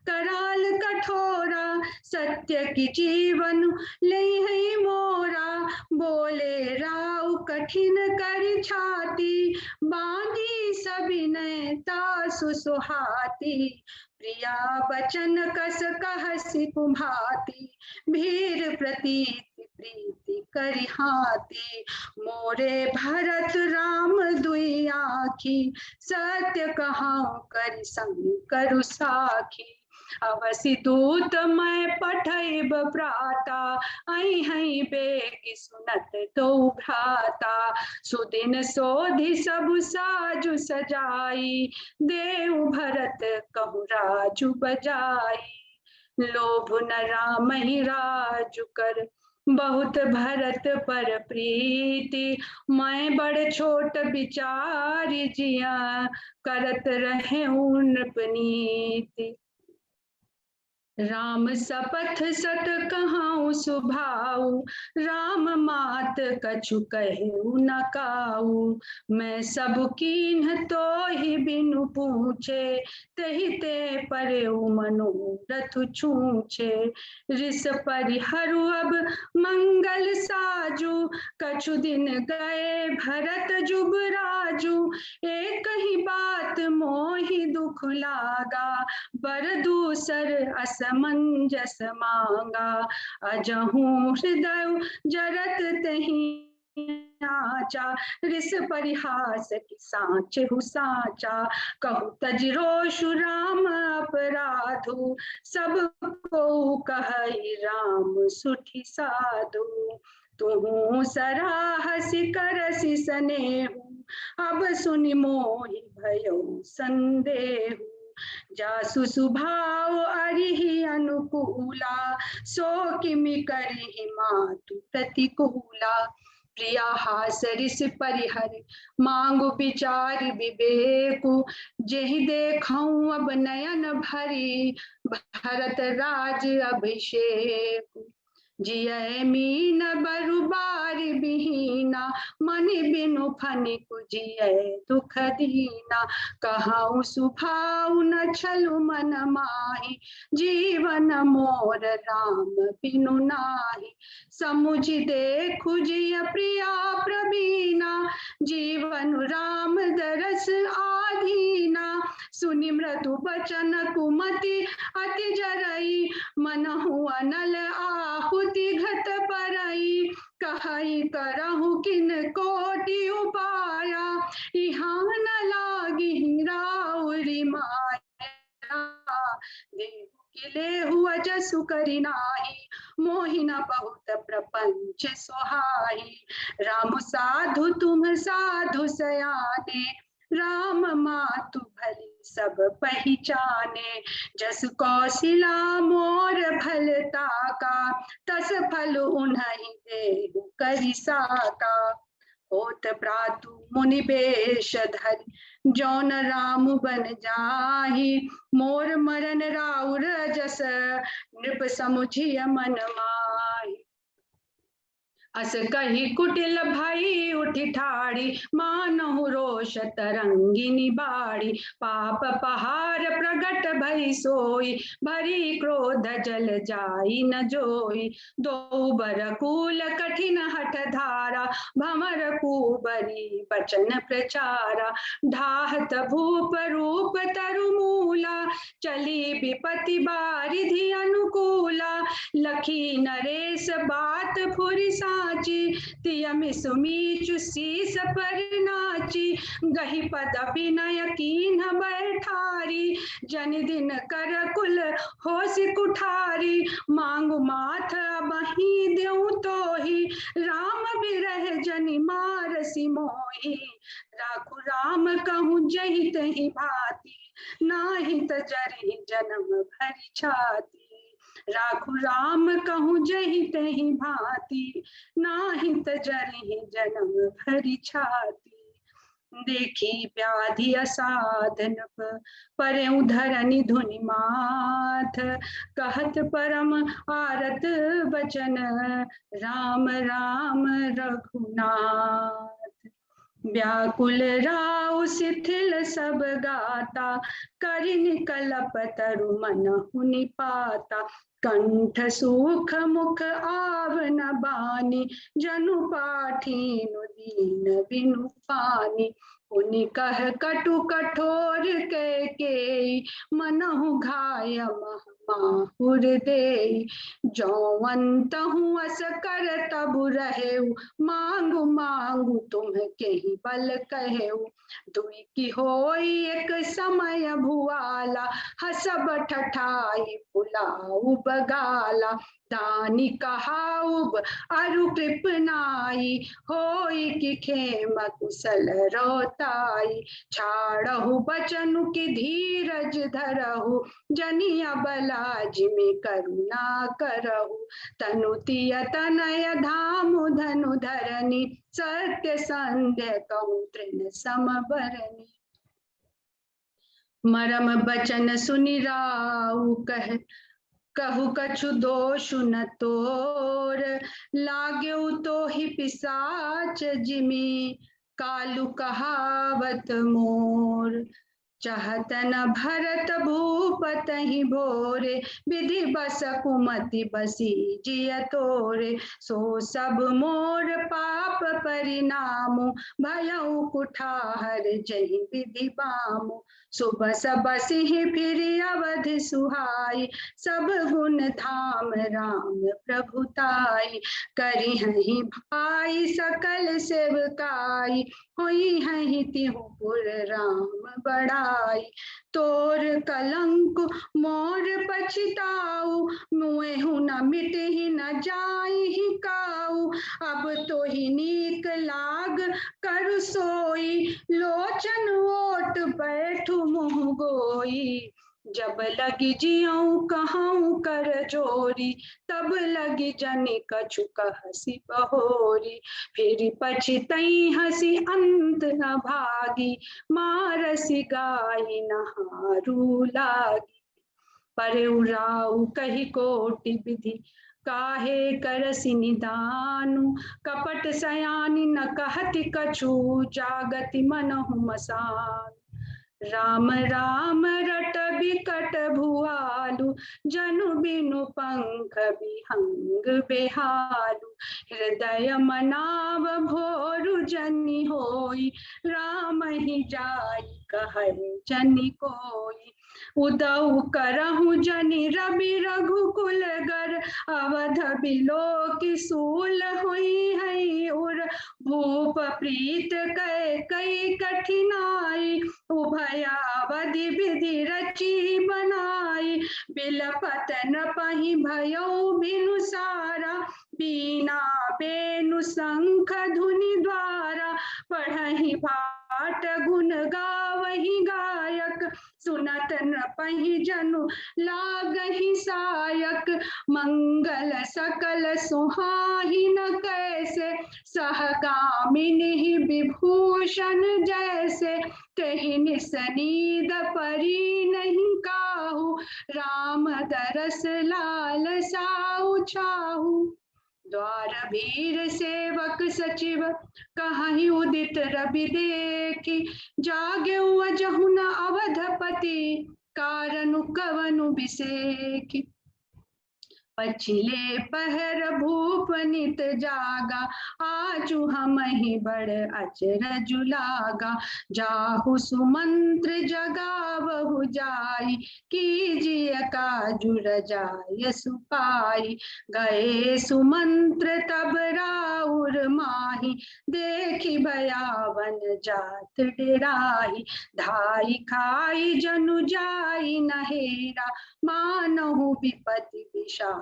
कराल कठोरा, सत्य की जीवन ले है मोरा, बोले राव कठिन कर छाती, बांधी सबिनय तासु सुहाती, प्रिया बचन कस कहसी कुम्भाती, भीर प्रतीति प्रीति करिहाती, मोरे भरत राम दुई आखी, सत्य कहाऊं कर संग करु साखी, अवसि दूत मैं पठैब प्राता, आई हई बेगी सुनत तो भ्राता, सुदिन सोधि सब साजु सजाई, देव भरत कहु राजु बजाई, लोभ न राम ही राजु कर, बहुत भरत पर प्रीति, मैं बड़ छोट विचारी जिया, करत रहे नृपनीति, राम सपथ सत कहाऊं सुभाऊ, राम मात कछु कहु न काऊ, मैं सब कीन्ह तो ही बिनु पूछे, तहि ते परे मनोरथ छूछे, रिस परिहरु अब मंगल साजू, कछु दिन गए भरत जुबराजू, एक ही बात मोहि दुख लागा, बर दूसर असमंजस मांगा, अजहूं हृदय जरत तहीं आचा, रिस परिहास की साँचे हु साचा, कहु तज रोषु राम अपराधु, सब को कहई राम सुठि साधु, तुहु सराहसि करसि सनेहु, अब सुनि मोहि भयो संदेहु, जासु सुभाव अरिहि अनुकूला, सो किमि करिहि मातु प्रतिकूला, प्रिया हास रिस परिहर मांगु विचार विवेकु, जेहि देखऊं अब नयन भरी, भरत राज अभिषेक, जिय मीन बरु बारी बिहीना, मनि बिनु फनिकु जिय दुख दीना, कहाऊं सुभाव न छलु मन माही, जीवन मोर राम बिनु नाही, समुझि देखु जिय प्रिया प्रवीणा, जीवन राम दरस आधीना, सुनि सुनि मृदु बचन कुमति अति जरई मनहु अनल आहुति घट परई कहई करहु किन कोटि उपाया इहाँ न लागी राउरी माया लेहु जसु करि नाही मोहि न बहुत प्रपंच सोहाई राम साधु तुम साधु सयाने राम मातु भली सब पहचाने जस कौशिला मोर भलता का तस फल उन्हीं देहु करि साका होत प्रातु मुनि बेश धरि जौन राम बन जाहि मोर मरन राउर जस नृप समुझिय मन माहि अस कही कुटिल भई उठी ठाड़ी मानहु रोष तरंगिनी बाड़ी पाप पहाड़ प्रगट भई सोई भरी क्रोध जल जाई न जोई दो बर कूल कठिन हठ धारा भमर कुबरी बचन प्रचारा ढाहत भूप रूप तरु मूला चली विपति बारिधि अनुकूला लखी नरेश बात फुरि तियमि सुमीचु शीस पर नाची गही पद विनय कीन्ह बैठारी जन दिन कर कुल होसि कुठारी मांगु माथ बही देऊ तोहि राम बिरह जनि मारसि मोहि राखु राम कहूँ जहि तहि भांति नाही त जरहि जन्म भरि छाती राखु राम कहूँ जहि तहि भांति नाही त जरहि जन्म भरि छाती देखी व्याधि असाधन परे धरनि धुनि माथ कहत परम आरत बचन राम राम रघुनाथ व्याकुल राउ शिथिल सब गाता करिन कलप तरु मन हुनि पाता कंठ सुख मुख आव न बानी जनु पाठीनु दीन बिनु पानी पुनि कह कटु कठोर के मनहु घाय माहुर दे जौवंतहु अस कर तबु रहेउ मांगु मांगु तुम केहि बल कहेउ दुई की होई एक समय भुआला हसब ठठाई फुलाऊ बगाला दानी कहाउब अरु कृपनाई होई कि खेम कुशल रोताई छाड़हु बचनु की धीरज धरहु जनिया बलाज में करुणा करहु तनुतिय तनय धामु धनु धरनी सत्य संध्य कहूँ तृण समबरनी मरम बचन सुनि राउ कहु कछु दोषु न तोर लाग्यउ तो ही पिसाच जिमि कालु कहावत मोर चाहत न भरत भूपत ही भोरे विधि बस कुमति बसी जिय तोरे सो सब मोर पाप परिणामु भयउ कुठार जहि विधि बामु सुबस बसिहि फिर अवधि सुहाई सब गुण धाम राम प्रभुताई करी हहि भाई सकल सेवकाई होई हहि तिहु पुर राम बड़ाई तोर कलंक मोर पछताऊ मुएहु न मिटहि न जाहि काऊ अब तो ही नीक लाग कर सोई लोचन ओट बैठु मुँह गोई जब लगी जियऊ कहूँ कर जोरी तब लगी जनि कछु कहसी बहोरी फिर पछतई हसी अंत न भागी मारसी गाई नहारू लागी परे उराऊ कही कोटि विधि काहे करसि निदानु कपट सयानी न कहति कछु जागति मनहु मसान राम राम रट बिकट भुआलु जनु बिनु पंख बिहंग बेहालु हृदय मनाव भोरु जनि होई राम ही जाई कहे जनि कोई। उदऊ करहु जनि रवि रघुकुल गर, अवध बिलो की सूल हुई है उर। भूप प्रीत कै कई कठिनाई, उभयावधि विधि रची बनाई। बिलपत न पहि भयो बिनु सारा, बीना बेनु शंख धुनि द्वारा। पढ़हि भाट गुण गावहि गायक, सुनत न पहि जनु लागहि सायक। मंगल सकल सुहाहि न कैसे, सहगामिनी विभूषण जैसे। तेहि निस नीद परी नहीं काहू, राम दरस लाल साउ छाहू। द्वार भीर सेवक सचिव कहाहि उदित रवि देखी, जागे अजहु न अवधपति कारनु कवनु बिसेखी। पछिले पहर भूप नित जागा, आजु हमहि बड़ अचरज लागा। जाहु सुमंत्र जगावहु जाई, कीजिए काजु रजाय सुपाई। गए सुमंत्र तब राउर माही, देखी भयावन जात डेराही। धाई खाई जनु जाई नहेरा, मानहु विपति विषाद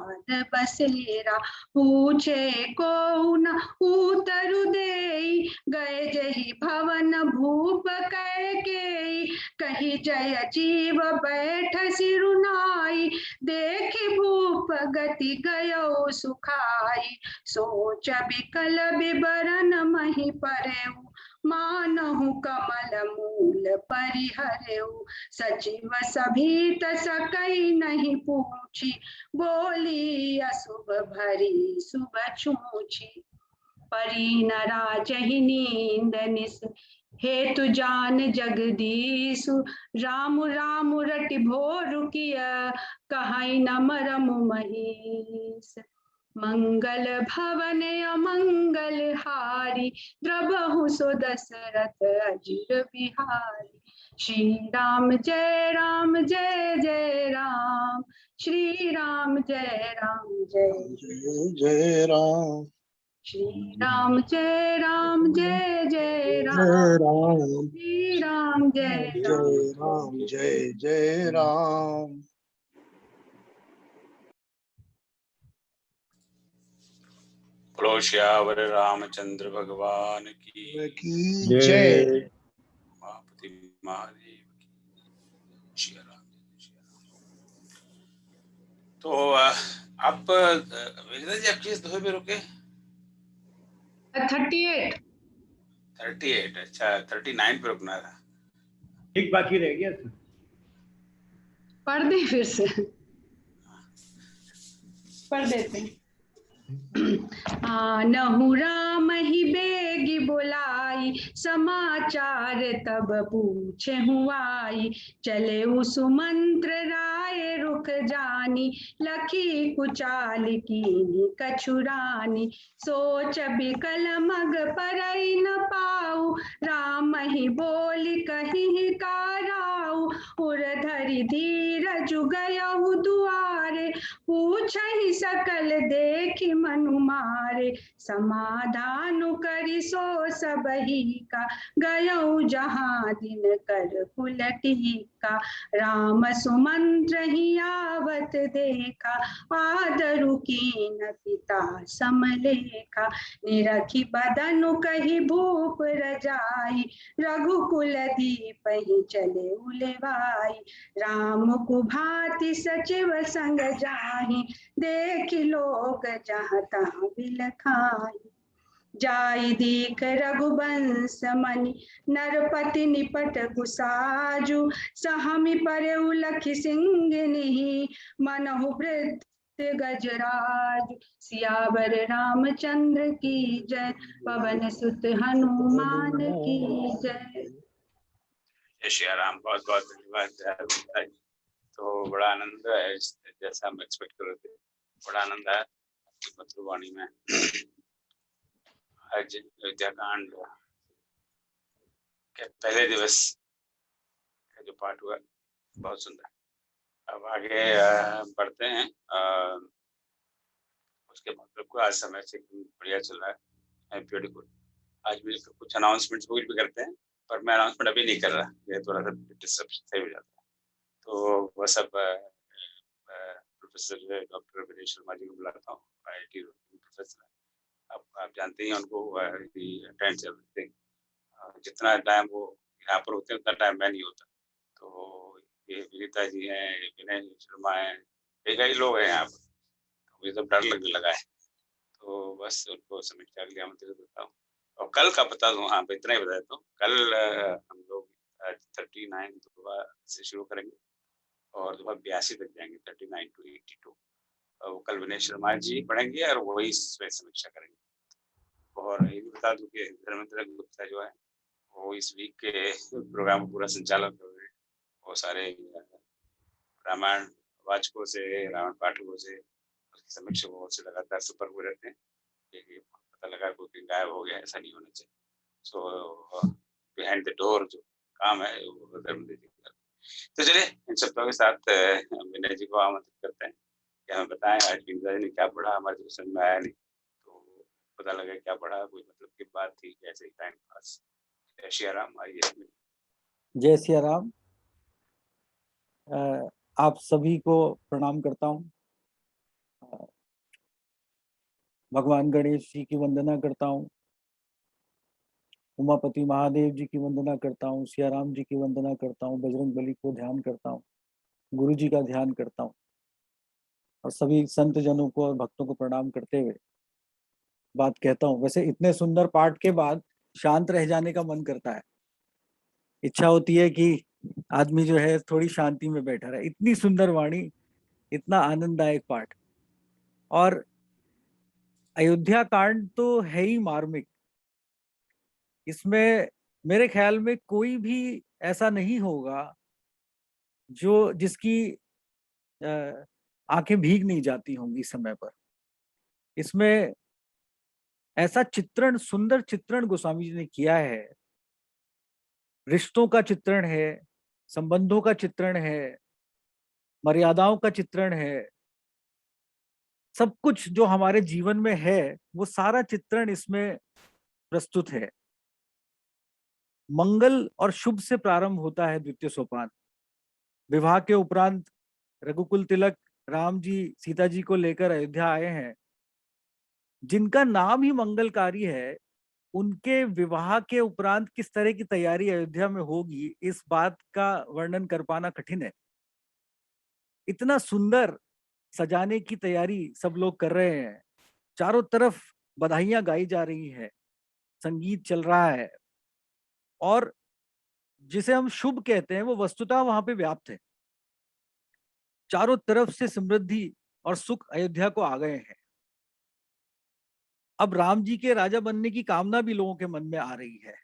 बसेरा। पूछे को न उतरु देई, गए जहि भवन भूप कैकेयी। कही जय जीव बैठ सिरुनाई, देखि भूप गति गयो सुखाई। सोच बिकल बिबरन मही परेऊ, मानहु कमल मूल परिहरेऊ। सचिव सभीत सकई नहीं पूछी, बोली अशुभ भरी शुभ छूछी। परी न राजहि नींद निस, हेतु जान जगदीशु। राम राम रटि भोरु किया, कहाई न मरमु महीस। मंगल भवन अमंगल हारी, द्रबहु सो दशरथ अजिर बिहारी। श्री राम जय जय राम, श्री राम जय जय जय राम। श्री राम जय जय राम, श्री राम जय राम जय जय राम। बोलो श्यावर रामचंद्र भगवान की जय। उमापति महादेव की। श्री राम। तो आप वेदा जी, आप किस दोहे पे रुके? 38। 38। अच्छा, 39 पे रुकना था। एक बाकी रह गया था। पढ़ दे फिर से, पढ़ देते हैं। आनहु राम ही बेगी बुलाई, समाचार तब पूछे हुआई। चले सुमंत्र राय रुख जानी, लखी कुचाल कीनी कछुरानी। सोच बिकल मग परई न पाऊ, राम ही बोली कही काराऊ। उर धरि धीरज गयहु दुआरे, पूछहि सकल देखि मनु मारे। समाधान करि सो सबही का, गयऊ जहाँ दिन कर कुल टीका। राम सुमंत्र ही आवत देखा, आदरु कीन पिता समलेखा। निरखी बदनु कही भूप रजाई, रघुकुल दीप ही चले उलेवाई। राम को भांति सचिव संग जाहि, देख लोग जहाँ तहाँ बिलखाई। जाई दीख रघुवंश मनि, नरपति निपट कुसाजु। सहमी परे उलखि सिंह मनहु वृद्ध गजराज। सियावर रामचंद्र की जय, पवन सुत हनुमान की जय। जय श्री राम। बहुत बहुत धन्यवाद। तो बड़ा आनंद है, जैसा हम एक्सपेक्ट कर रहे थे, बड़ा आनंद है आपकी मधुरवाणी में। आज अयोध्या कांड के पहले दिवस पाठ हुआ, बहुत सुंदर। अब आगे बढ़ते हैं। उसके मतलब को आज समय से एकदम बढ़िया चल रहा है, ब्यूटीफुल। आज भी कुछ अनाउंसमेंट्स भी करते हैं, पर मैं अनाउंसमेंट अभी नहीं कर रहा, ये थोड़ा सा डिस्टर्ब सही हो जाता है। तो वो सब प्रोफेसर डॉक्टर विनय शर्मा जी को बुलाता हूँ, IIT प्रोफेसर। अब आप जानते ही हैं उनको, अटेंड एवरीथिंग। जितना टाइम वो यहाँ पर होते हैं उतना टाइम मैं नहीं होता। तो ये विनीता जी हैं, विनय शर्मा हैं, कई लोग हैं यहाँ पर, तो मुझे तो डर लगने लगा है। तो बस उनको समीक्षा के लिए आमंत्रित करता हूँ। और कल का बता दूं, हाँ इतना ही बता देता हूँ। कल हम लोग 39 दुआ से शुरू करेंगे और दुआ 82 तक जाएंगे, 39 to 82। वो कल विनय शर्मा जी पढ़ेंगे और वही इसमें समीक्षा करेंगे। और ये भी बता दूं कि धर्मेंद्र गुप्ता जो है वो इस वीक के प्रोग्राम पूरा संचालन कर रहे हैं। वो सारे रामायण वाचकों से, रामायण पाठकों से, उसकी समीक्षा वो से लगातार संपर्क में रहते हैं। ये पता लगा कोई गायब हो गया, ऐसा नहीं होना चाहिए। सो बिहाइंड द डोर जो काम है वो धर्मेंद्र जी का। तो चलिए इन शब्दों के साथ विनय जी को आमंत्रित करते हैं कि हमें बताएं आज विनय जी ने क्या पढ़ा, हमारे समझ में आया नहीं तो पता लगा क्या पढ़ा, कोई मतलब की बात थी, कैसे टाइम पास। जय श्री राम। आइए। जय सिया राम। आप सभी को प्रणाम करता हूँ। भगवान गणेश जी की वंदना करता हूँ, उमापति महादेव जी की वंदना करता हूँ, सिया राम जी की वंदना करता हूँ, बजरंग बली को ध्यान करता हूँ, गुरु जी का ध्यान करता हूँ और सभी संत जनों को और भक्तों को प्रणाम करते हुए बात कहता हूँ। वैसे इतने सुंदर पाठ के बाद शांत रह जाने का मन करता है, इच्छा होती है कि आदमी जो है थोड़ी शांति में बैठा रहे। इतनी सुंदर वाणी, इतना आनंददायक पाठ। और अयोध्या कांड तो है ही मार्मिक। इसमें मेरे ख्याल में कोई भी ऐसा नहीं होगा जो जिसकी आंखें भीग नहीं जाती होंगी समय पर। इसमें ऐसा चित्रण, सुंदर चित्रण गोस्वामी जी ने किया है। रिश्तों का चित्रण है, संबंधों का चित्रण है, मर्यादाओं का चित्रण है, सब कुछ जो हमारे जीवन में है वो सारा चित्रण इसमें प्रस्तुत है। मंगल और शुभ से प्रारंभ होता है द्वितीय सोपान। विवाह के उपरांत रघुकुल तिलक राम जी सीता जी को लेकर अयोध्या आए हैं। जिनका नाम ही मंगलकारी है, उनके विवाह के उपरांत किस तरह की तैयारी अयोध्या में होगी, इस बात का वर्णन कर पाना कठिन है। इतना सुंदर सजाने की तैयारी सब लोग कर रहे हैं, चारों तरफ बधाइयां गाई जा रही है, संगीत चल रहा है और जिसे हम शुभ कहते हैं वो वस्तुतः वहां पे व्याप्त है। चारों तरफ से समृद्धि और सुख अयोध्या को आ गए हैं। अब राम जी के राजा बनने की कामना भी लोगों के मन में आ रही है।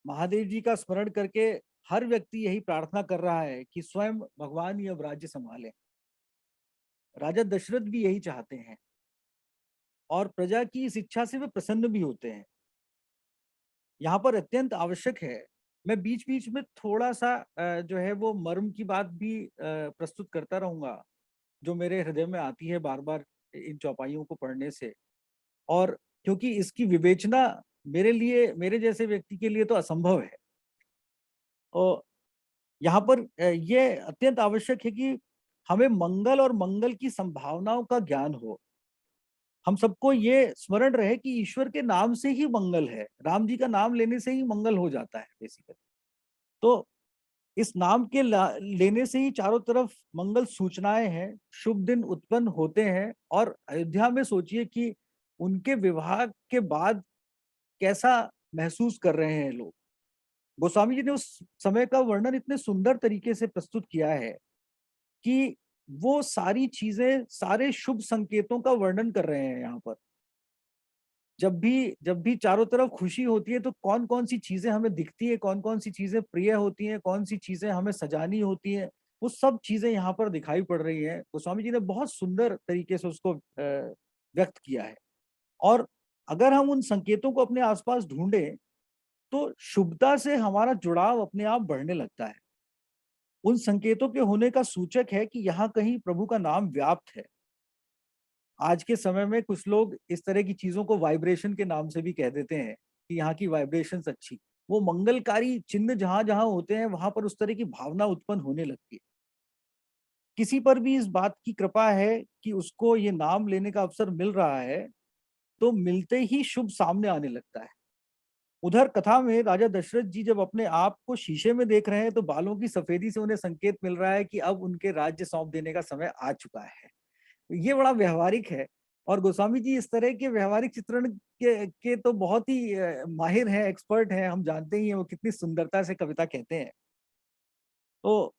महादेव जी का स्मरण करके हर व्यक्ति यही प्रार्थना कर रहा है कि स्वयं भगवान ही अब राज्य संभाले। राजा दशरथ भी यही चाहते हैं और प्रजा की इस इच्छा से वे प्रसन्न भी होते हैं। यहाँ पर अत्यंत आवश्यक है, मैं बीच बीच में थोड़ा सा जो है वो मर्म की बात भी प्रस्तुत करता रहूंगा, जो मेरे हृदय में आती है बार बार इन चौपाइयों को पढ़ने से। और क्योंकि इसकी विवेचना मेरे लिए, मेरे जैसे व्यक्ति के लिए तो असंभव है। और यहाँ पर ये अत्यंत आवश्यक है कि हमें मंगल और मंगल की संभावनाओं का ज्ञान हो। हम सबको ये स्मरण रहे कि ईश्वर के नाम से ही मंगल है, राम जी का नाम लेने से ही मंगल हो जाता है बेसिकली। तो इस नाम के लेने से ही चारों तरफ मंगल सूचनाएं हैं, शुभ दिन उत्पन्न होते हैं। और अयोध्या में सोचिए कि उनके विवाह के बाद कैसा महसूस कर रहे हैं लोग। गोस्वामी जी ने उस समय का वर्णन इतने सुंदर तरीके से प्रस्तुत किया है कि वो सारी चीजें, सारे शुभ संकेतों का वर्णन कर रहे हैं यहाँ पर। जब भी चारों तरफ खुशी होती है तो कौन कौन सी चीजें हमें दिखती है, कौन कौन सी चीजें प्रिय होती हैं, कौन सी चीजें हमें सजानी होती हैं, वो सब चीजें यहाँ पर दिखाई पड़ रही हैं। गोस्वामी जी ने बहुत सुंदर तरीके से उसको व्यक्त किया है। और अगर हम उन संकेतों को अपने आसपास ढूंढें तो शुभता से हमारा जुड़ाव अपने आप बढ़ने लगता है। उन संकेतों के होने का सूचक है कि यहाँ कहीं प्रभु का नाम व्याप्त है। आज के समय में कुछ लोग इस तरह की चीजों को वाइब्रेशन के नाम से भी कह देते हैं कि यहाँ की वाइब्रेशंस अच्छी। वो मंगलकारी चिन्ह जहां जहां होते हैं वहां पर उस तरह की भावना उत्पन्न होने लगती है। किसी पर भी इस बात की कृपा है कि उसको ये नाम लेने का अवसर मिल रहा है, तो मिलते ही शुभ सामने आने लगता है। उधर कथा में राजा दशरथ जी जब अपने आप को शीशे में देख रहे हैं तो बालों की सफेदी से उन्हें संकेत मिल रहा है कि अब उनके राज्य सौंप देने का समय आ चुका है। ये बड़ा व्यवहारिक है और गोस्वामी जी इस तरह के व्यवहारिक चित्रण के तो बहुत ही माहिर हैं, एक्सपर्ट हैं। हम जानते ही हैं वो कितनी सुंदरता से कविता कहते हैं। तो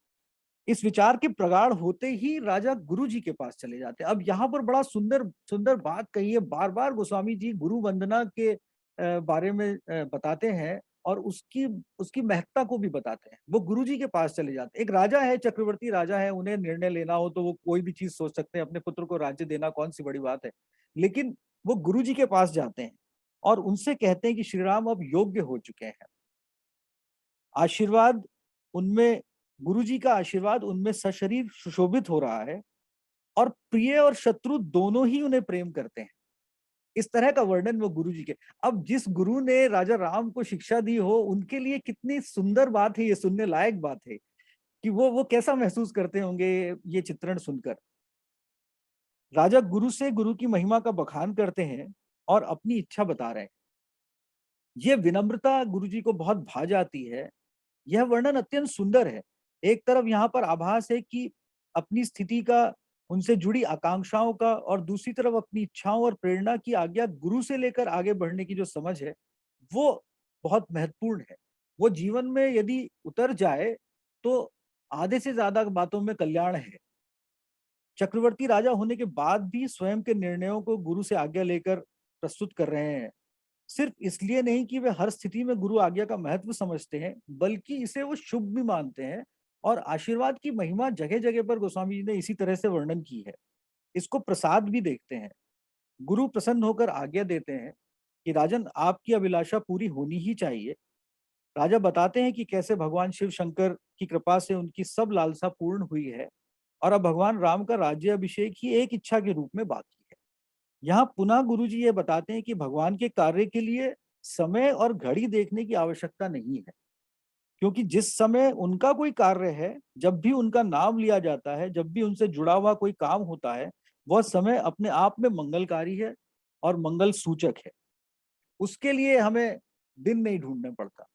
इस विचार के प्रगाढ़ होते ही राजा गुरु जी के पास चले जाते हैं। अब यहाँ पर बड़ा सुंदर सुंदर बात कही है। बार बार गोस्वामी जी गुरु वंदना के बारे में बताते हैं और उसकी उसकी महत्ता को भी बताते हैं। वो गुरु जी के पास चले जाते हैं। एक राजा है, चक्रवर्ती राजा है, उन्हें निर्णय लेना हो तो वो कोई भी चीज सोच सकते हैं। अपने पुत्र को राज्य देना कौन सी बड़ी बात है। लेकिन वो गुरु जी के पास जाते हैं और उनसे कहते हैं कि श्री राम अब योग्य हो चुके हैं। आशीर्वाद उनमें, गुरु जी का आशीर्वाद उनमें सशरीर सुशोभित हो रहा है और प्रिय और शत्रु दोनों ही उन्हें प्रेम करते हैं। इस तरह का वर्णन वो गुरु जी के। अब जिस गुरु ने राजा राम को शिक्षा दी हो उनके लिए कितनी सुंदर बात है, ये सुनने लायक बात है कि वो कैसा महसूस करते होंगे ये चित्रण सुनकर। राजा गुरु से गुरु की महिमा का बखान करते हैं और अपनी इच्छा बता रहे हैं। ये विनम्रता गुरु जी को बहुत भा जाती है। यह वर्णन अत्यंत सुंदर है। एक तरफ यहाँ पर आभास है कि अपनी स्थिति का, उनसे जुड़ी आकांक्षाओं का, और दूसरी तरफ अपनी इच्छाओं और प्रेरणा की आज्ञा गुरु से लेकर आगे बढ़ने की जो समझ है वो बहुत महत्वपूर्ण है। वो जीवन में यदि उतर जाए तो आधे से ज्यादा बातों में कल्याण है। चक्रवर्ती राजा होने के बाद भी स्वयं के निर्णयों को गुरु से आज्ञा लेकर प्रस्तुत कर रहे हैं। सिर्फ इसलिए नहीं कि वे हर स्थिति में गुरु आज्ञा का महत्व समझते हैं, बल्कि इसे वो शुभ भी मानते हैं। और आशीर्वाद की महिमा जगह जगह पर गोस्वामी जी ने इसी तरह से वर्णन की है। इसको प्रसाद भी देखते हैं। गुरु प्रसन्न होकर आज्ञा देते हैं कि राजन आपकी अभिलाषा पूरी होनी ही चाहिए। राजा बताते हैं कि कैसे भगवान शिव शंकर की कृपा से उनकी सब लालसा पूर्ण हुई है और अब भगवान राम का राज्य अभिषेक ही एक इच्छा के रूप में बाकी है। यहाँ पुनः गुरु जी ये बताते हैं कि भगवान के कार्य के लिए समय और घड़ी देखने की आवश्यकता नहीं है, क्योंकि जिस समय उनका कोई कार्य है, जब भी उनका नाम लिया जाता है, जब भी उनसे जुड़ा हुआ कोई काम होता है, वह समय अपने आप में मंगलकारी है और मंगल सूचक है। उसके लिए हमें दिन नहीं ढूंढना पड़ता।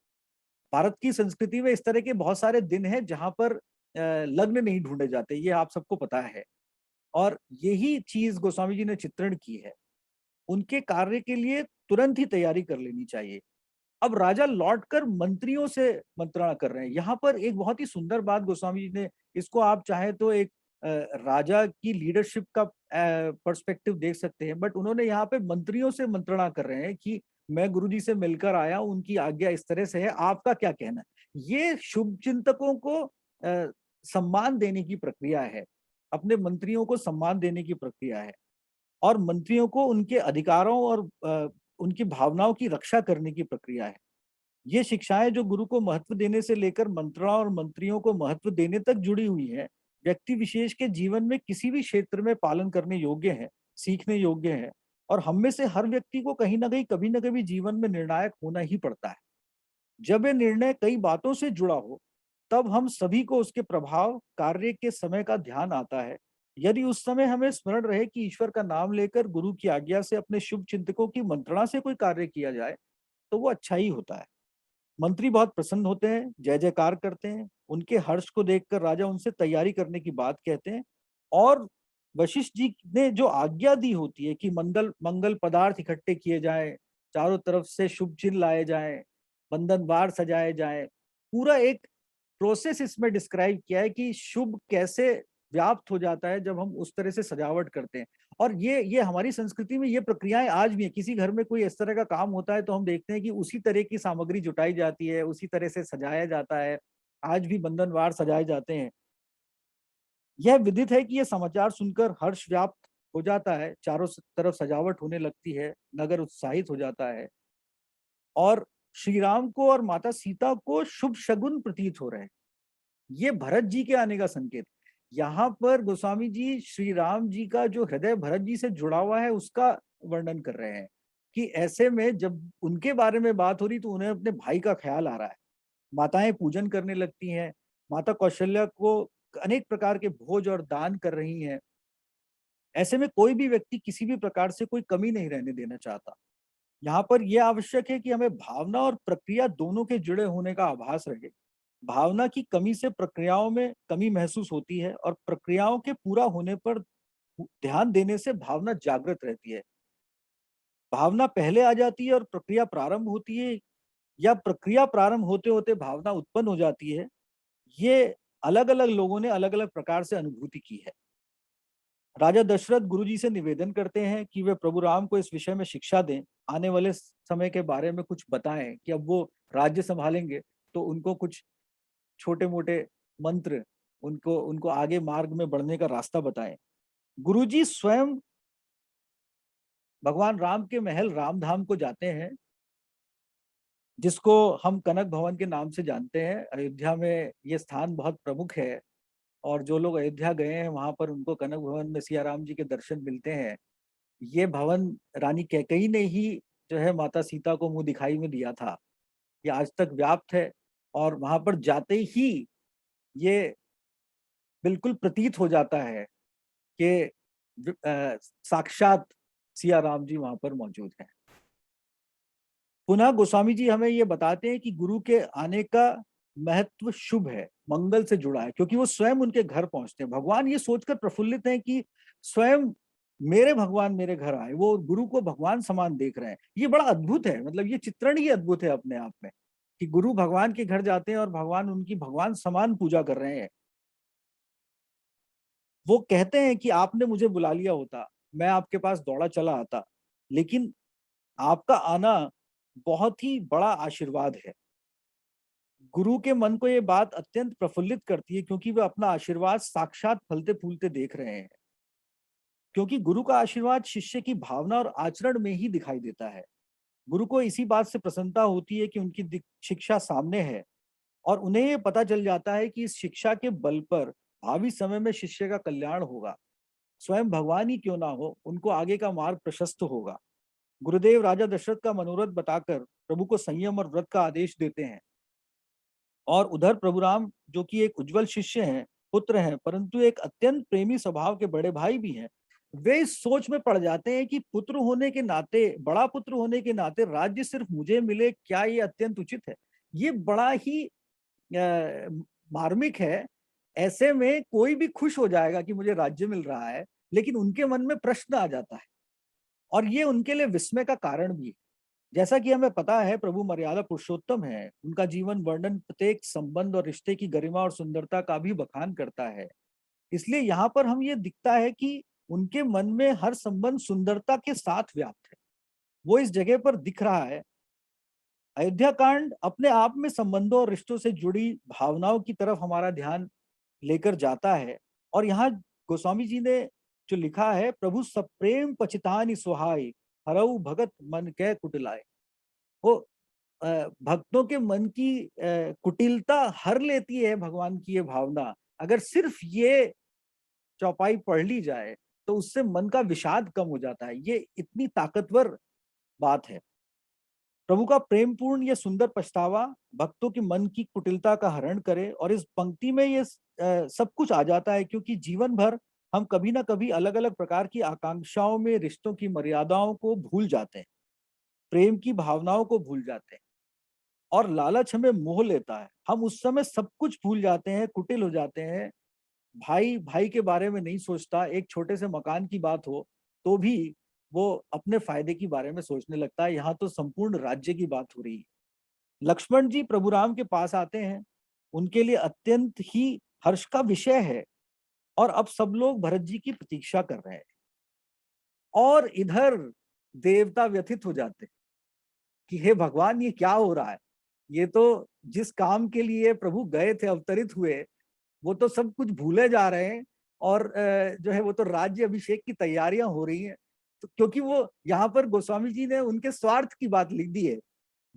भारत की संस्कृति में इस तरह के बहुत सारे दिन हैं जहां पर लग्न नहीं ढूंढे जाते, ये आप सबको पता है। और यही चीज गोस्वामी जी ने चित्रण की है। उनके कार्य के लिए तुरंत ही तैयारी कर लेनी चाहिए। अब राजा लौटकर मंत्रियों से मंत्रणा कर रहे हैं। यहाँ पर एक बहुत ही सुंदर बात गोस्वामी जी ने, इसको आप चाहे तो एक राजा की लीडरशिप का पर्सपेक्टिव देख सकते हैं, बट उन्होंने यहाँ पे मंत्रियों से मंत्रणा कर रहे हैं कि मैं गुरुजी से मिलकर आया, उनकी आज्ञा इस तरह से है, आपका क्या कहना है। ये शुभ चिंतकों को सम्मान देने की प्रक्रिया है, अपने मंत्रियों को सम्मान देने की प्रक्रिया है, और मंत्रियों को उनके अधिकारों और उनकी भावनाओं की रक्षा करने की प्रक्रिया है। ये शिक्षाएं जो गुरु को महत्व देने से लेकर मंत्रणा और मंत्रियों को महत्व देने तक जुड़ी हुई हैं, व्यक्ति विशेष के जीवन में किसी भी क्षेत्र में पालन करने योग्य है, सीखने योग्य है। और हम में से हर व्यक्ति को कहीं ना कहीं, कभी ना कभी जीवन में निर्णायक होना ही पड़ता है। जब ये निर्णय कई बातों से जुड़ा हो, तब हम सभी को उसके प्रभाव कार्य के समय का ध्यान आता है। यदि उस समय हमें स्मरण रहे कि ईश्वर का नाम लेकर गुरु की आज्ञा से अपने शुभ चिंतकों की मंत्रणा से कोई कार्य किया जाए, तो वो अच्छा ही होता है। मंत्री बहुत प्रसन्न होते हैं, जय जयकार करते हैं। उनके हर्ष को देखकर राजा उनसे तैयारी करने की बात कहते हैं। और वशिष्ठ जी ने जो आज्ञा दी होती है कि मंगल पदार्थ इकट्ठे किए जाएं, चारों तरफ से शुभ चिन्ह लाए जाएं, बंधनवार सजाए जाएं, पूरा एक प्रोसेस इसमें डिस्क्राइब किया है कि शुभ कैसे व्याप्त हो जाता है जब हम उस तरह से सजावट करते हैं। और ये हमारी संस्कृति में ये प्रक्रियाएं आज भी है। किसी घर में कोई इस तरह का काम होता है तो हम देखते हैं कि उसी तरह की सामग्री जुटाई जाती है, उसी तरह से सजाया जाता है। आज भी बंधनवार सजाए जाते हैं। यह विदित है कि यह समाचार सुनकर हर्ष व्याप्त हो जाता है, चारों तरफ सजावट होने लगती है, नगर उत्साहित हो जाता है और श्री राम को और माता सीता को शुभ शगुन प्रतीत हो रहे हैं। ये भरत जी के आने का संकेत। यहाँ पर गोस्वामी जी श्री राम जी का जो हृदय भरत जी से जुड़ा हुआ है उसका वर्णन कर रहे हैं कि ऐसे में जब उनके बारे में बात हो रही तो उन्हें अपने भाई का ख्याल आ रहा है। माताएं पूजन करने लगती हैं, माता कौशल्या को अनेक प्रकार के भोज और दान कर रही हैं। ऐसे में कोई भी व्यक्ति किसी भी प्रकार से कोई कमी नहीं रहने देना चाहता। यहाँ पर यह आवश्यक है कि हमें भावना और प्रक्रिया दोनों के जुड़े होने का आभास रहे। भावना की कमी से प्रक्रियाओं में कमी महसूस होती है और प्रक्रियाओं के पूरा होने पर ध्यान देने से भावना जागृत रहती है। भावना पहले आ जाती है और प्रक्रिया प्रारंभ होती है, या प्रक्रिया प्रारंभ होते होते भावना उत्पन्न हो जाती है। ये अलग अलग लोगों ने अलग अलग प्रकार से अनुभूति की है। राजा दशरथ गुरुजी से निवेदन करते हैं कि वे प्रभु राम को इस विषय में शिक्षा दें, आने वाले समय के बारे में कुछ बताएं कि अब वो राज्य संभालेंगे तो उनको कुछ छोटे मोटे मंत्र उनको उनको आगे मार्ग में बढ़ने का रास्ता बताएं। गुरुजी स्वयं भगवान राम के महल रामधाम को जाते हैं, जिसको हम कनक भवन के नाम से जानते हैं। अयोध्या में ये स्थान बहुत प्रमुख है और जो लोग अयोध्या गए हैं वहां पर उनको कनक भवन में सिया राम जी के दर्शन मिलते हैं। ये भवन रानी कैकेयी ने ही जो है माता सीता को मुंह दिखाई में दिया था। ये आज तक व्याप्त है और वहां पर जाते ही ये बिल्कुल प्रतीत हो जाता है कि साक्षात सिया राम जी वहां पर मौजूद हैं। पुनः गोस्वामी जी हमें ये बताते हैं कि गुरु के आने का महत्व शुभ है, मंगल से जुड़ा है, क्योंकि वो स्वयं उनके घर पहुंचते हैं। भगवान ये सोचकर प्रफुल्लित हैं कि स्वयं मेरे भगवान मेरे घर आए, वो गुरु को भगवान समान देख रहे हैं। ये बड़ा अद्भुत है, मतलब ये चित्रण ही अद्भुत है अपने आप में कि गुरु भगवान के घर जाते हैं और भगवान उनकी भगवान समान पूजा कर रहे हैं। वो कहते हैं कि आपने मुझे बुला लिया होता, मैं आपके पास दौड़ा चला आता, लेकिन आपका आना बहुत ही बड़ा आशीर्वाद है। गुरु के मन को ये बात अत्यंत प्रफुल्लित करती है क्योंकि वे अपना आशीर्वाद साक्षात फलते फूलते देख रहे हैं। क्योंकि गुरु का आशीर्वाद शिष्य की भावना और आचरण में ही दिखाई देता है। गुरु को इसी बात से प्रसन्नता होती है कि उनकी शिक्षा सामने है और उन्हें ये पता चल जाता है कि इस शिक्षा के बल पर भावी समय में शिष्य का कल्याण होगा। स्वयं भगवान ही क्यों ना हो, उनको आगे का मार्ग प्रशस्त होगा। गुरुदेव राजा दशरथ का मनोरथ बताकर प्रभु को संयम और व्रत का आदेश देते हैं और उधर प्रभु राम जो कि एक उज्जवल शिष्य हैं, पुत्र हैं, परंतु एक अत्यंत प्रेमी स्वभाव के बड़े भाई भी हैं, वे इस सोच में पड़ जाते हैं कि पुत्र होने के नाते, बड़ा पुत्र होने के नाते राज्य सिर्फ मुझे मिले, क्या ये अत्यंत उचित है? ये बड़ा ही मार्मिक है। ऐसे में कोई भी खुश हो जाएगा कि मुझे राज्य मिल रहा है, लेकिन उनके मन में प्रश्न आ जाता है और ये उनके लिए विस्मय का कारण भी है। जैसा कि हमें पता है प्रभु मर्यादा पुरुषोत्तम है, उनका जीवन वर्णन प्रत्येक संबंध और रिश्ते की गरिमा और सुंदरता का भी बखान करता है। इसलिए यहाँ पर हम ये दिखता है कि उनके मन में हर संबंध सुंदरता के साथ व्याप्त है, वो इस जगह पर दिख रहा है। अयोध्या कांड अपने आप में संबंधों और रिश्तों से जुड़ी भावनाओं की तरफ हमारा ध्यान लेकर जाता है। और यहाँ गोस्वामी जी ने जो लिखा है, प्रभु सप्रेम पचितानि सुहाई हरऊ भगत मन कै कुटिलाए, वो भक्तों के मन की कुटिलता हर लेती है भगवान की ये भावना। अगर सिर्फ ये चौपाई पढ़ ली जाए तो उससे मन का विषाद कम हो जाता है। ये इतनी ताकतवर बात है। प्रभु का प्रेमपूर्ण ये सुंदर पछतावा भक्तों के मन की कुटिलता का हरण करे और इस पंक्ति में ये सब कुछ आ जाता है, क्योंकि जीवन भर हम कभी ना कभी अलग अलग प्रकार की आकांक्षाओं में रिश्तों की मर्यादाओं को भूल जाते हैं, प्रेम की भावनाओं को भूल जाते हैं और लालच हमें मोह लेता है। हम उस समय सब कुछ भूल जाते हैं, कुटिल हो जाते हैं। भाई भाई के बारे में नहीं सोचता, एक छोटे से मकान की बात हो तो भी वो अपने फायदे के बारे में सोचने लगता है। यहाँ तो संपूर्ण राज्य की बात हो रही है। लक्ष्मण जी प्रभु राम के पास आते हैं, उनके लिए अत्यंत ही हर्ष का विषय है और अब सब लोग भरत जी की प्रतीक्षा कर रहे हैं। और इधर देवता व्यथित हो जाते हैं कि हे भगवान, ये क्या हो रहा है? ये तो जिस काम के लिए प्रभु गए थे, अवतरित हुए, वो तो सब कुछ भूले जा रहे हैं और जो है वो तो राज्य अभिषेक की तैयारियां हो रही हैं। तो क्योंकि वो यहाँ पर गोस्वामी जी ने उनके स्वार्थ की बात लिख दी है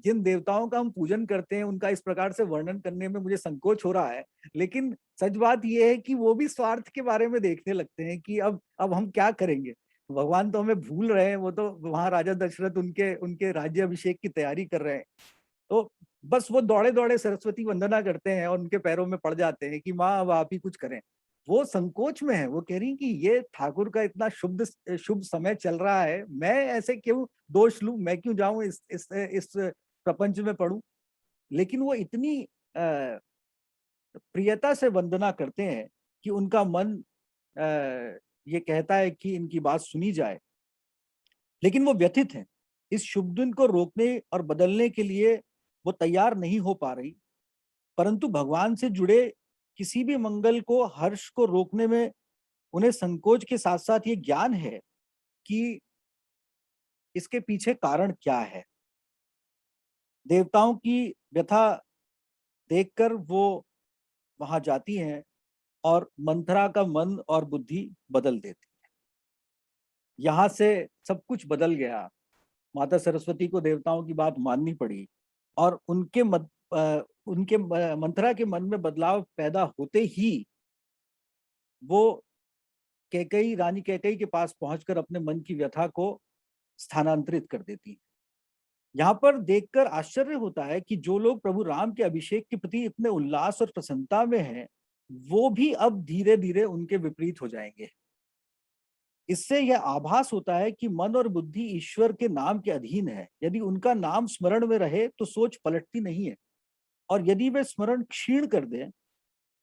जिन देवताओं का हम पूजन करते हैं उनका इस प्रकार से वर्णन करने में मुझे संकोच हो रहा है, लेकिन सच बात यह है कि वो भी स्वार्थ के बारे में देखने लगते हैं कि अब हम क्या करेंगे, भगवान तो हमें भूल रहे हैं, वो तो वहां राजा दशरथ उनके उनके राज्य अभिषेक की तैयारी कर रहे हैं। तो बस वो दौड़े दौड़े सरस्वती वंदना करते हैं और उनके पैरों में पड़ जाते हैं कि माँ अब आप ही कुछ करें। वो संकोच में है, वो कह रही कि ये ठाकुर का इतना शुभ समय चल रहा है, मैं ऐसे क्यों दोष लूं, मैं क्यों जाऊं इस प्रपंच में पड़ूं। लेकिन वो इतनी प्रियता से वंदना करते हैं कि उनका मन ये कहता है कि इनकी बात सुनी जाए, लेकिन वो व्यथित हैं। इस शुभ दिन को रोकने और बदलने के लिए वो तैयार नहीं हो पा रही, परंतु भगवान से जुड़े किसी भी मंगल को, हर्ष को रोकने में उन्हें संकोच के साथ साथ ये ज्ञान है कि इसके पीछे कारण क्या है। देवताओं की व्यथा देखकर वो वहां जाती हैं और मंथरा का मन और बुद्धि बदल देती है। यहां से सब कुछ बदल गया। माता सरस्वती को देवताओं की बात माननी पड़ी और उनके मंथरा के मन में बदलाव पैदा होते ही वो कैकेयी, रानी कैकेयी के पास पहुंचकर अपने मन की व्यथा को स्थानांतरित कर देती है। यहाँ पर देखकर आश्चर्य होता है कि जो लोग प्रभु राम के अभिषेक के प्रति इतने उल्लास और प्रसन्नता में हैं, वो भी अब धीरे धीरे उनके विपरीत हो जाएंगे। इससे यह आभास होता है कि मन और बुद्धि ईश्वर के नाम के अधीन है। यदि उनका नाम स्मरण में रहे तो सोच पलटती नहीं है, और यदि वे स्मरण क्षीण कर दें,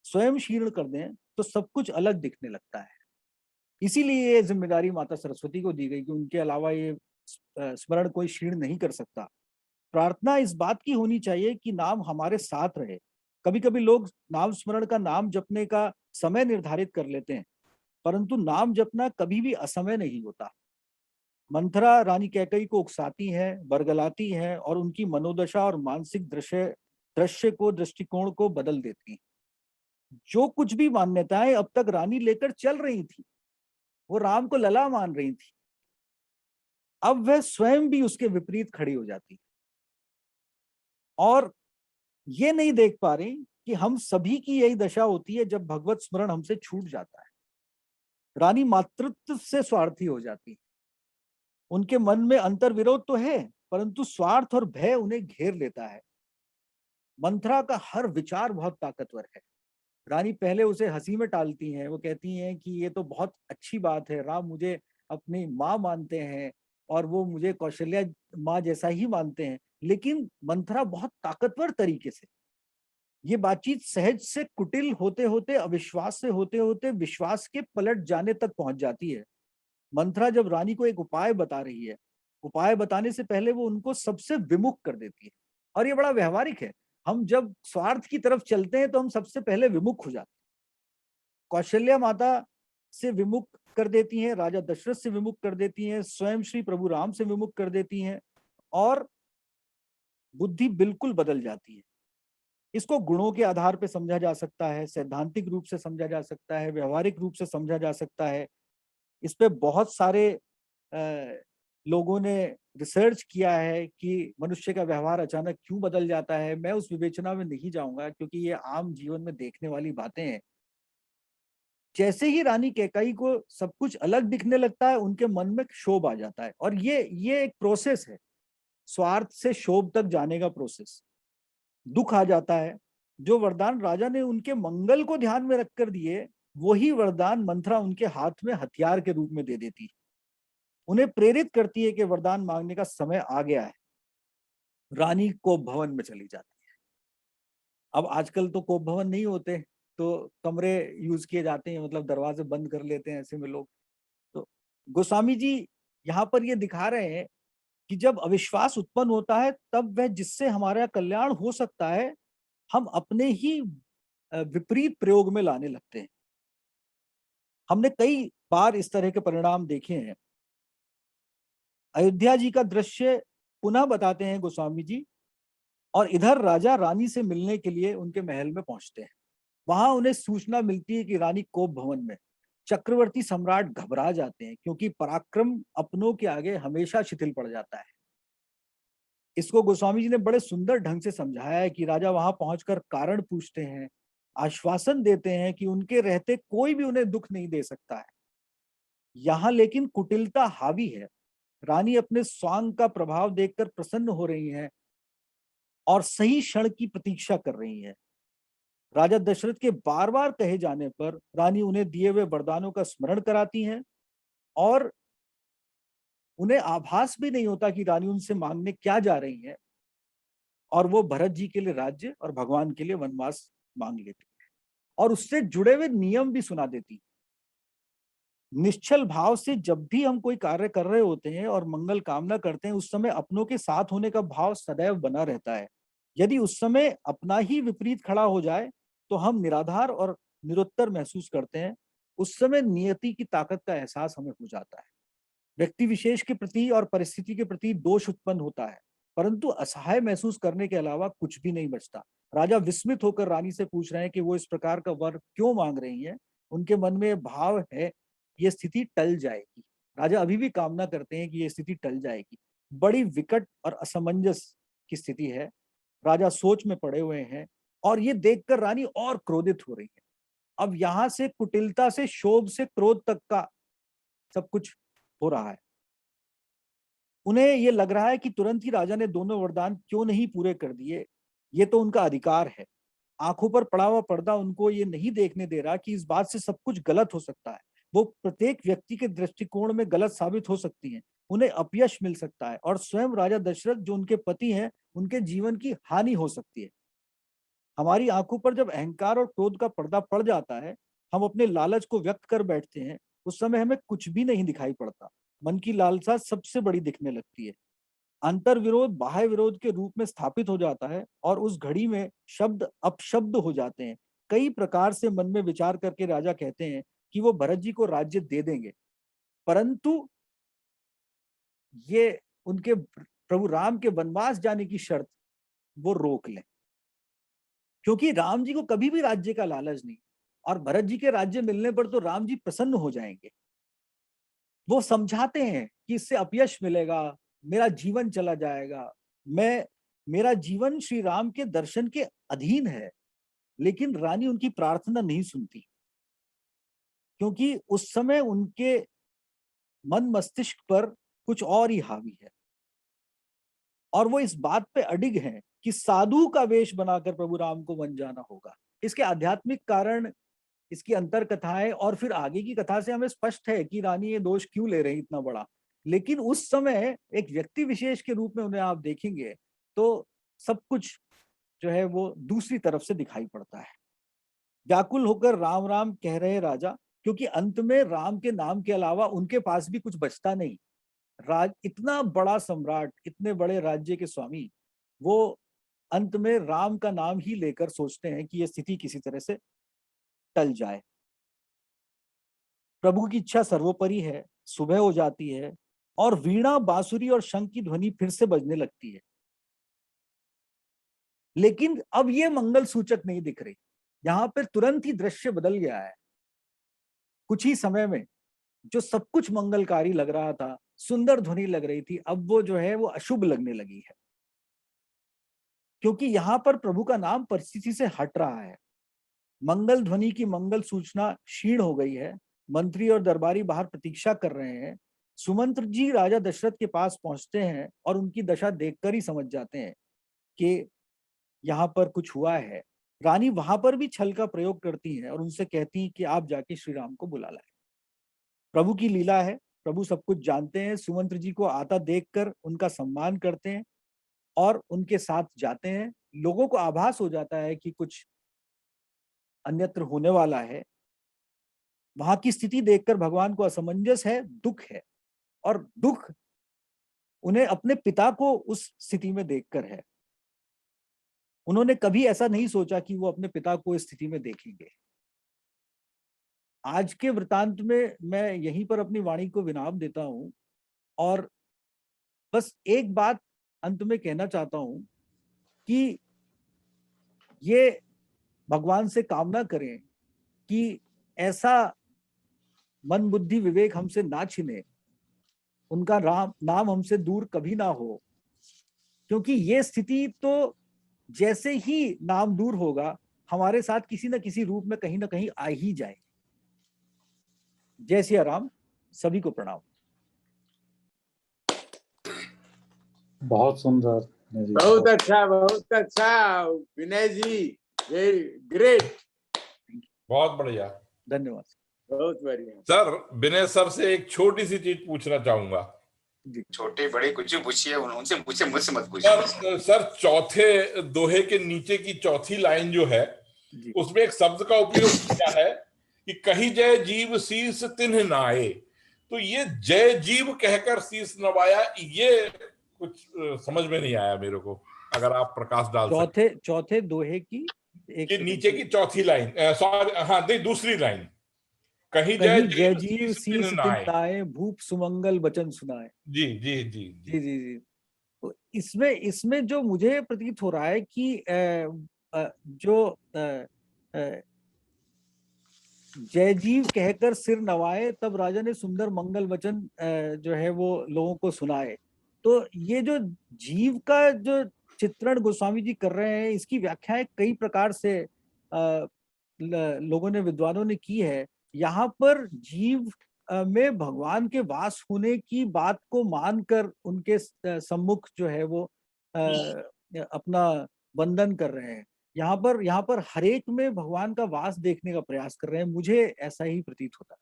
स्वयं क्षीण कर दें, तो सब कुछ अलग दिखने लगता है। इसीलिए ये जिम्मेदारी माता सरस्वती को दी गई कि उनके अलावा ये स्मरण कोई क्षीण नहीं कर सकता। प्रार्थना इस बात की होनी चाहिए कि नाम हमारे साथ रहे। कभी कभी लोग नाम स्मरण का, नाम जपने का समय निर्धारित कर लेते हैं, परंतु नाम जपना कभी भी असमय नहीं होता। मंथरा रानी कैकेयी को उकसाती हैं, बरगलाती हैं और उनकी मनोदशा और मानसिक दृष्टिकोण को बदल देती हैं। जो कुछ भी मान्यताएं अब तक रानी लेकर चल रही थी, वो राम को लला मान रही थी, अब वह स्वयं भी उसके विपरीत खड़ी हो जाती और ये नहीं देख पा रही कि हम सभी की यही दशा होती है जब भगवत स्मरण हमसे छूट जाता है। रानी मातृत्व से स्वार्थी हो जाती है। उनके मन में अंतर्विरोध तो है, परंतु स्वार्थ और भय उन्हें घेर लेता है। मंथरा का हर विचार बहुत ताकतवर है। रानी पहले उसे हंसी में टालती हैं, वो कहती हैं कि ये तो बहुत अच्छी बात है, राम मुझे अपनी माँ मानते हैं और वो मुझे कौशल्या माँ जैसा ही मानते हैं। लेकिन मंथरा बहुत ताकतवर तरीके से ये बातचीत सहज से कुटिल होते होते, अविश्वास से होते होते विश्वास के पलट जाने तक पहुंच जाती है। मंथरा जब रानी को एक उपाय बता रही है, उपाय बताने से पहले वो उनको सबसे विमुख कर देती है। और ये बड़ा व्यवहारिक है। हम जब स्वार्थ की तरफ चलते हैं तो हम सबसे पहले विमुख हो जाते हैं। कौशल्या माता से विमुख कर देती हैं, राजा दशरथ से विमुख कर देती हैं, स्वयं श्री प्रभु राम से विमुख कर देती हैं और बुद्धि बिल्कुल बदल जाती है। इसको गुणों के आधार पर समझा जा सकता है, सैद्धांतिक रूप से समझा जा सकता है, व्यवहारिक रूप से समझा जा सकता है। इस पे बहुत सारे लोगों ने रिसर्च किया है कि मनुष्य का व्यवहार अचानक क्यों बदल जाता है। मैं उस विवेचना में नहीं जाऊंगा क्योंकि ये आम जीवन में देखने वाली बातें हैं। जैसे ही रानी कैकेयी को सब कुछ अलग दिखने लगता है, उनके मन में क्षोभ आ जाता है। और ये एक प्रोसेस है, स्वार्थ से क्षोभ तक जाने का प्रोसेस। दुख आ जाता है। जो वरदान राजा ने उनके मंगल को ध्यान में रखकर दिए, वही वरदान मंथरा उनके हाथ में हथियार के रूप में दे देती है। उन्हें प्रेरित करती है कि वरदान मांगने का समय आ गया है। रानी कोप भवन में चली जाती है। अब आजकल तो कोप भवन नहीं होते, तो कमरे यूज किए जाते हैं, मतलब दरवाजे बंद कर लेते हैं ऐसे में लोग। तो गोस्वामी जी यहाँ पर ये दिखा रहे हैं कि जब अविश्वास उत्पन्न होता है, तब वह जिससे हमारा कल्याण हो सकता है, हम अपने ही विपरीत प्रयोग में लाने लगते हैं। हमने कई बार इस तरह के परिणाम देखे हैं। अयोध्या जी का दृश्य पुनः बताते हैं गोस्वामी जी, और इधर राजा रानी से मिलने के लिए उनके महल में पहुंचते हैं। वहां उन्हें सूचना मिलती है कि रानी कोप भवन में। चक्रवर्ती सम्राट घबरा जाते हैं क्योंकि पराक्रम अपनों के आगे हमेशा शिथिल पड़ जाता है। इसको गोस्वामी जी ने बड़े सुंदर ढंग से समझाया है कि राजा वहां पहुंचकर कारण पूछते हैं, आश्वासन देते हैं कि उनके रहते कोई भी उन्हें दुख नहीं दे सकता है। यहाँ लेकिन कुटिलता हावी है। रानी अपने स्वांग का प्रभाव देखकर प्रसन्न हो रही हैं और सही क्षण की प्रतीक्षा कर रही हैं। राजा दशरथ के बार बार कहे जाने पर रानी उन्हें दिए हुए वरदानों का स्मरण कराती हैं और उन्हें आभास भी नहीं होता कि रानी उनसे मांगने क्या जा रही है, और वो भरत जी के लिए राज्य और भगवान के लिए वनवास मांग लेती है और उससे जुड़े हुए नियम भी सुना देती। निश्चल भाव से जब भी हम कोई कार्य कर रहे होते हैं और मंगल कामना करते हैं, उस समय अपनों के साथ होने का भाव सदैव बना रहता है। यदि उस समय अपना ही विपरीत खड़ा हो जाए तो हम निराधार और निरुत्तर महसूस करते हैं। उस समय नियति की ताकत का एहसास हमें हो जाता है। व्यक्ति विशेष के प्रति और परिस्थिति के प्रति दोष उत्पन्न होता है, परंतु असहाय महसूस करने के अलावा कुछ भी नहीं बचता। राजा विस्मित होकर रानी से पूछ रहे हैं कि वो इस प्रकार का वर क्यों मांग रही हैं। उनके मन में भाव है ये स्थिति टल जाएगी। राजा अभी भी कामना करते हैं कि ये स्थिति टल जाएगी। बड़ी विकट और असमंजस की स्थिति है। राजा सोच में पड़े हुए हैं और ये देखकर रानी और क्रोधित हो रही है। अब यहां से कुटिलता से शोभ से क्रोध तक का सब कुछ हो रहा है। उन्हें ये लग रहा है कि तुरंत ही राजा ने दोनों वरदान क्यों नहीं पूरे कर दिए। ये तो उनका अधिकार है। आंखों पर पड़ा हुआ पर्दा उनको ये नहीं देखने दे रहा कि इस बात से सब कुछ गलत हो सकता है। वो प्रत्येक व्यक्ति के दृष्टिकोण में गलत साबित हो सकती हैं। उन्हें अपयश मिल सकता है और स्वयं राजा दशरथ जो उनके पति हैं, उनके जीवन की हानि हो सकती है। हमारी आंखों पर जब अहंकार और क्रोध का पर्दा पड़ जाता है, हम अपने लालच को व्यक्त कर बैठते हैं। उस समय हमें कुछ भी नहीं दिखाई पड़ता। मन की लालसा सबसे बड़ी दिखने लगती है। अंतर विरोध बाह्य विरोध के रूप में स्थापित हो जाता है और उस घड़ी में शब्द अपशब्द हो जाते हैं। कई प्रकार से मन में विचार करके राजा कहते हैं कि वो भरत जी को राज्य दे देंगे, परंतु ये उनके प्रभु राम के वनवास जाने की शर्त वो रोक लें, क्योंकि राम जी को कभी भी राज्य का लालच नहीं, और भरत जी के राज्य मिलने पर तो राम जी प्रसन्न हो जाएंगे। वो समझाते हैं कि इससे अपयश मिलेगा, मेरा जीवन चला जाएगा, मेरा जीवन श्री राम के दर्शन के अधीन है। लेकिन रानी उनकी प्रार्थना नहीं सुनती, क्योंकि उस समय उनके मन मस्तिष्क पर कुछ और ही हावी है और वो इस बात पे अडिग हैं कि साधु का वेश बनाकर प्रभु राम को वन जाना होगा। इसके आध्यात्मिक कारण, इसकी अंतर कथाएं और फिर आगे की कथा से हमें स्पष्ट है कि रानी ये दोष क्यों ले रही इतना बड़ा। लेकिन उस समय एक व्यक्ति विशेष के रूप में उन्हें आप देखेंगे तो सब कुछ जो है वो दूसरी तरफ से दिखाई पड़ता है। व्याकुल होकर राम राम कह रहे राजा, क्योंकि अंत में राम के नाम के अलावा उनके पास भी कुछ बचता नहीं। इतना बड़ा सम्राट, इतने बड़े राज्य के स्वामी, वो अंत में राम का नाम ही लेकर सोचते हैं कि यह स्थिति किसी तरह से टल जाए। प्रभु की इच्छा सर्वोपरि है। सुबह हो जाती है और वीणा, बांसुरी और शंख की ध्वनि फिर से बजने लगती है। लेकिन अब ये मंगल सूचक नहीं दिख रही। यहां पर तुरंत ही दृश्य बदल गया है। कुछ ही समय में जो सब कुछ मंगलकारी लग रहा था, सुंदर ध्वनि लग रही थी, अब वो जो है वो अशुभ लगने लगी है, क्योंकि यहां पर प्रभु का नाम परिस्थिति से हट रहा है। मंगल ध्वनि की मंगल सूचना क्षीण हो गई है। मंत्री और दरबारी बाहर प्रतीक्षा कर रहे हैं। सुमंत्र जी राजा दशरथ के पास पहुंचते हैं और उनकी दशा देखकर ही समझ जाते हैं कि यहाँ पर कुछ हुआ है। रानी वहां पर भी छल का प्रयोग करती हैं और उनसे कहती हैं कि आप जाके श्री राम को बुला लाएं। प्रभु की लीला है, प्रभु सब कुछ जानते हैं। सुमंत्र जी को आता देखकर उनका सम्मान करते हैं और उनके साथ जाते हैं। लोगों को आभास हो जाता है कि कुछ अन्यत्र होने वाला है। वहां की स्थिति देखकर भगवान को असमंजस है, दुख है, और दुख उन्हें अपने पिता को उस स्थिति में देखकर है। उन्होंने कभी ऐसा नहीं सोचा कि वो अपने पिता को इस स्थिति में देखेंगे। आज के वृतांत में मैं यहीं पर अपनी वाणी को विराम देता हूं और बस एक बात अंत में कहना चाहता हूं कि ये भगवान से कामना करें कि ऐसा मन बुद्धि विवेक हमसे ना छिने, उनका नाम हमसे दूर कभी ना हो, क्योंकि ये स्थिति तो जैसे ही नाम दूर होगा हमारे साथ किसी न किसी रूप में कहीं ना कहीं आ ही जाए। जय सिया राम, सभी को प्रणाम। बहुत सुंदर विनय जी, बहुत अच्छा विनय जी, वेरी ग्रेट, बहुत बढ़िया। धन्यवाद। बहुत बढ़िया। सर, विनय सर से एक छोटी सी चीज पूछना चाहूंगा। छोटे बड़े कुछ भी पूछिए, उनसे पूछिए, मुझसे मत पूछिए। सर चौथे दोहे के नीचे की चौथी लाइन जो है उसमें एक शब्द का उपयोग किया है कि कही जय जीव शीस तिन्ह नाए। तो ये जय जीव कहकर शीस नवाया, ये कुछ समझ में नहीं आया मेरे को, अगर आप प्रकाश डाल सकते। चौथे दोहे की एक नीचे की चौथी लाइन, सॉरी, हाँ दूसरी लाइन, कहीं जय जीव शीस तिन्ह नाए, भूप सुमंगल वचन सुनाए। जी जी जी जी जी जी। तो इसमें जो मुझे प्रतीत हो रहा है कि जो जय जीव कहकर सिर नवाए, तब राजा ने सुंदर मंगल वचन जो है वो लोगों को सुनाए। तो ये जो जीव का जो चित्रण गोस्वामी जी कर रहे हैं, इसकी व्याख्याएं कई प्रकार से लोगों ने, विद्वानों ने की है। यहाँ पर जीव में भगवान के वास होने की बात को मानकर उनके सम्मुख जो है वो अपना वंदन कर रहे हैं। यहाँ पर हरेक में भगवान का वास देखने का प्रयास कर रहे हैं। मुझे ऐसा ही प्रतीत होता है।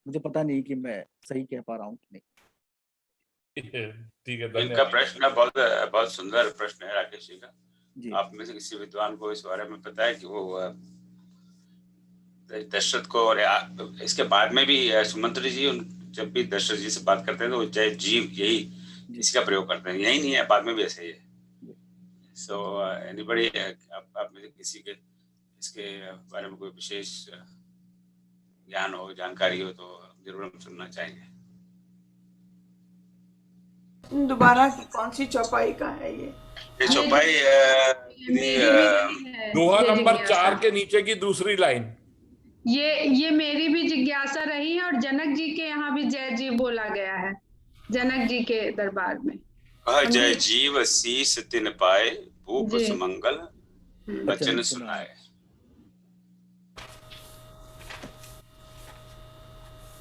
मुझे पता नहीं कि मैं सही कह पा रहा हूँ कि नहीं। ठीक है, इनका प्रश्न बहुत सुंदर प्रश्न है राकेश जी का। जी। आप में से किसी विद्वान को इस बारे में पता है कि वो दशरथ को, और इसके बाद में भी सुमंत्री जी जब भी दशरथ जी से बात करते हैं तो जय जीव यही इसका प्रयोग करते हैं, यही नहीं है, बाद में भी ऐसे ही है। सो एनीबॉडी, आप में से किसी के इसके बारे में कोई विशेष ज्ञान हो, जानकारी हो तो जरूर हम सुनना चाहेंगे। दोबारा कौन सी चौपाई का है ये चौपाई दोहा नंबर 4 के नीचे की दूसरी लाइन। ये मेरी भी जिज्ञासा रही है, और जनक जी के यहाँ भी जय जीव बोला गया है, जनक जी के दरबार में। जय जीव शीस तिन पाए, भूप सुमंगल वचन सुनाए।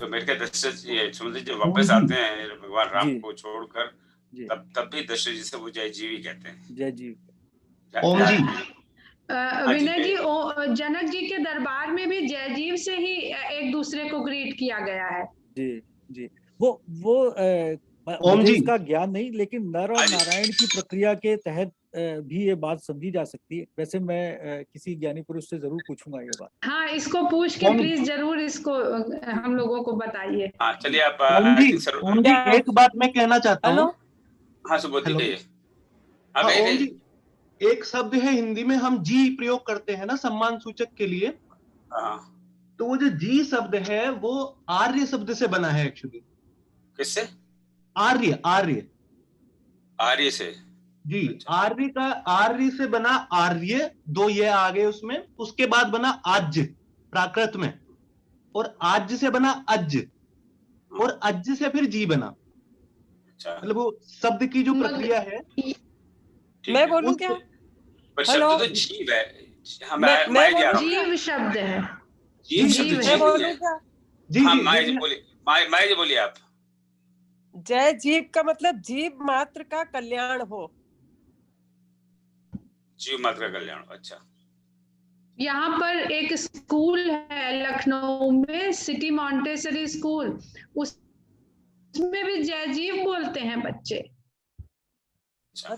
तो मेरे ख्याल दशरथ जी, सुमंत्री जी वापस आते हैं भगवान राम को छोड़कर, तब भी दशरथ जी से वो जय जीव ही कहते हैं। जय जीव। ओम जी। विनय जी, जनक जी के दरबार में भी जय जीव से ही एक दूसरे को ग्रीट किया गया है। जी जी। वो मुझे इसका ज्ञान नहीं, लेकिन नर और नारायण की प्रक्रिया के तहत भी ये बात समझी जा सकती है। वैसे मैं किसी ज्ञानी पुरुष से जरूर पूछूंगा ये बात। हाँ, इसको पूछ के प्लीज जरूर इसको हम लोगों को बताइए। हाँ चलिए, आप ओम जी, एक बात मैं कहना चाहता हूँ। हाँ सुबोधि कहिए। ओम जी, एक शब्द है हिंदी में हम जी प्रयोग करते हैं ना सम्मान सूचक के लिए। तो वो जो जी शब्द है वो आर्य शब्द से बना है एक्चुअली। किससे? आर्य। आर्य से? जी। आर्य से बना आर्य, 2 ये आ गए उसमें। उसके बाद बना आज्य प्राकृत में, और आज्य से बना अज्य, और अज्य से फिर जी बना। मतलब वो शब्द की जो प्रक्रिया है। मैं बोलूं क्या? शब्द तो जीव है। जीव शब्द है। जीव मैं बोलूं क्या? जी माया जी बोलिए आप। जय जीव का मतलब जीव मात्र का कल्याण हो। जीव मात्र का कल्याण, अच्छा। यहाँ पर एक स्कूल है लखनऊ में, सिटी मॉन्टेसरी स्कूल, उसमें भी जय जीव बोलते हैं बच्चे।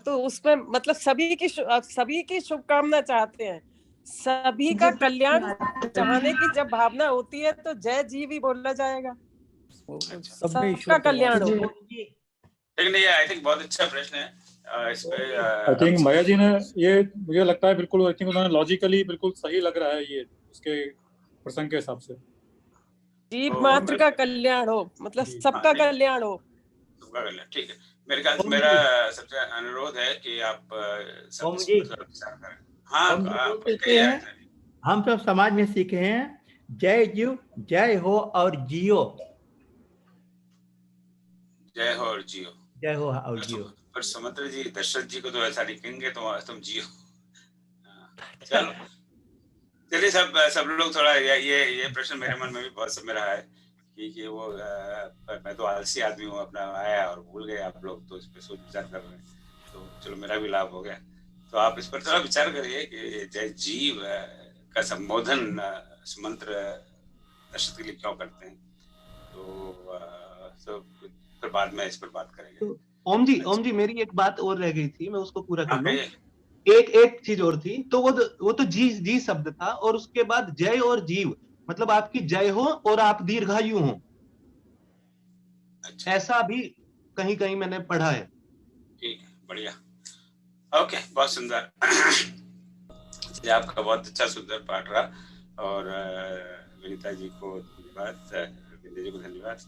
तो उसमें मतलब सभी की शुभकामना चाहते हैं, सभी का कल्याण चाहने की जब भावना होती है तो जय जीव ही बोला जाएगा। सबका कल्याण हो। लेकिन ये आई थिंक बहुत अच्छा प्रश्न है। इस पे आई थिंक माया जी ने, ये मुझे लगता है बिल्कुल, आई थिंक उन्होंने लॉजिकली बिल्कुल सही लग रहा है ये उसके प्रसंग के हिसाब से। जीव मात्र का कल्याण हो मतलब सबका कल्याण हो। सबका कल्याण, ठीक है। मेरा सबसे अनुरोध है कि आप सब विचार करें। हाँ, हम सब समाज में सीखे हैं जय जीव, जय हो और जियो। जय हो और जियो। जय हो और जियो। पर सुमंत्र जी दशरथ जी को तो ऐसा लिखेंगे तो तुम जियो। चलो चलिए, सब लोग थोड़ा ये प्रश्न मेरे मन में भी बहुत समय रहा है कि वो मैं तो आलसी आदमी हूँ, अपना आया और भूल गए, आप लोग तो इस पे सोच विचार कर रहे हैं, तो चलो मेरा भी लाभ हो गया। तो आप इस पर थोड़ा विचार करिए कि जय जीव का संबोधन सुमंत्र दशरथ के लिए क्यों करते हैं, तो फिर बाद में इस पर बात करेंगे। ओम जी मेरी एक बात और रह गई थी, मैं उसको पूरा कर लूं। हाँ, एक चीज और थी, तो वो तो जी शब्द था, और उसके बाद जय और जीव, मतलब आपकी जय हो और आप दीर्घायु हो, अच्छा, ऐसा भी कहीं कहीं मैंने पढ़ा है। ठीक है, बढ़िया, ओके, बहुत सुंदर। आपका बहुत अच्छा सुंदर पाठ रहा, और विनीता जी को धन्यवाद, विनय जी को धन्यवाद,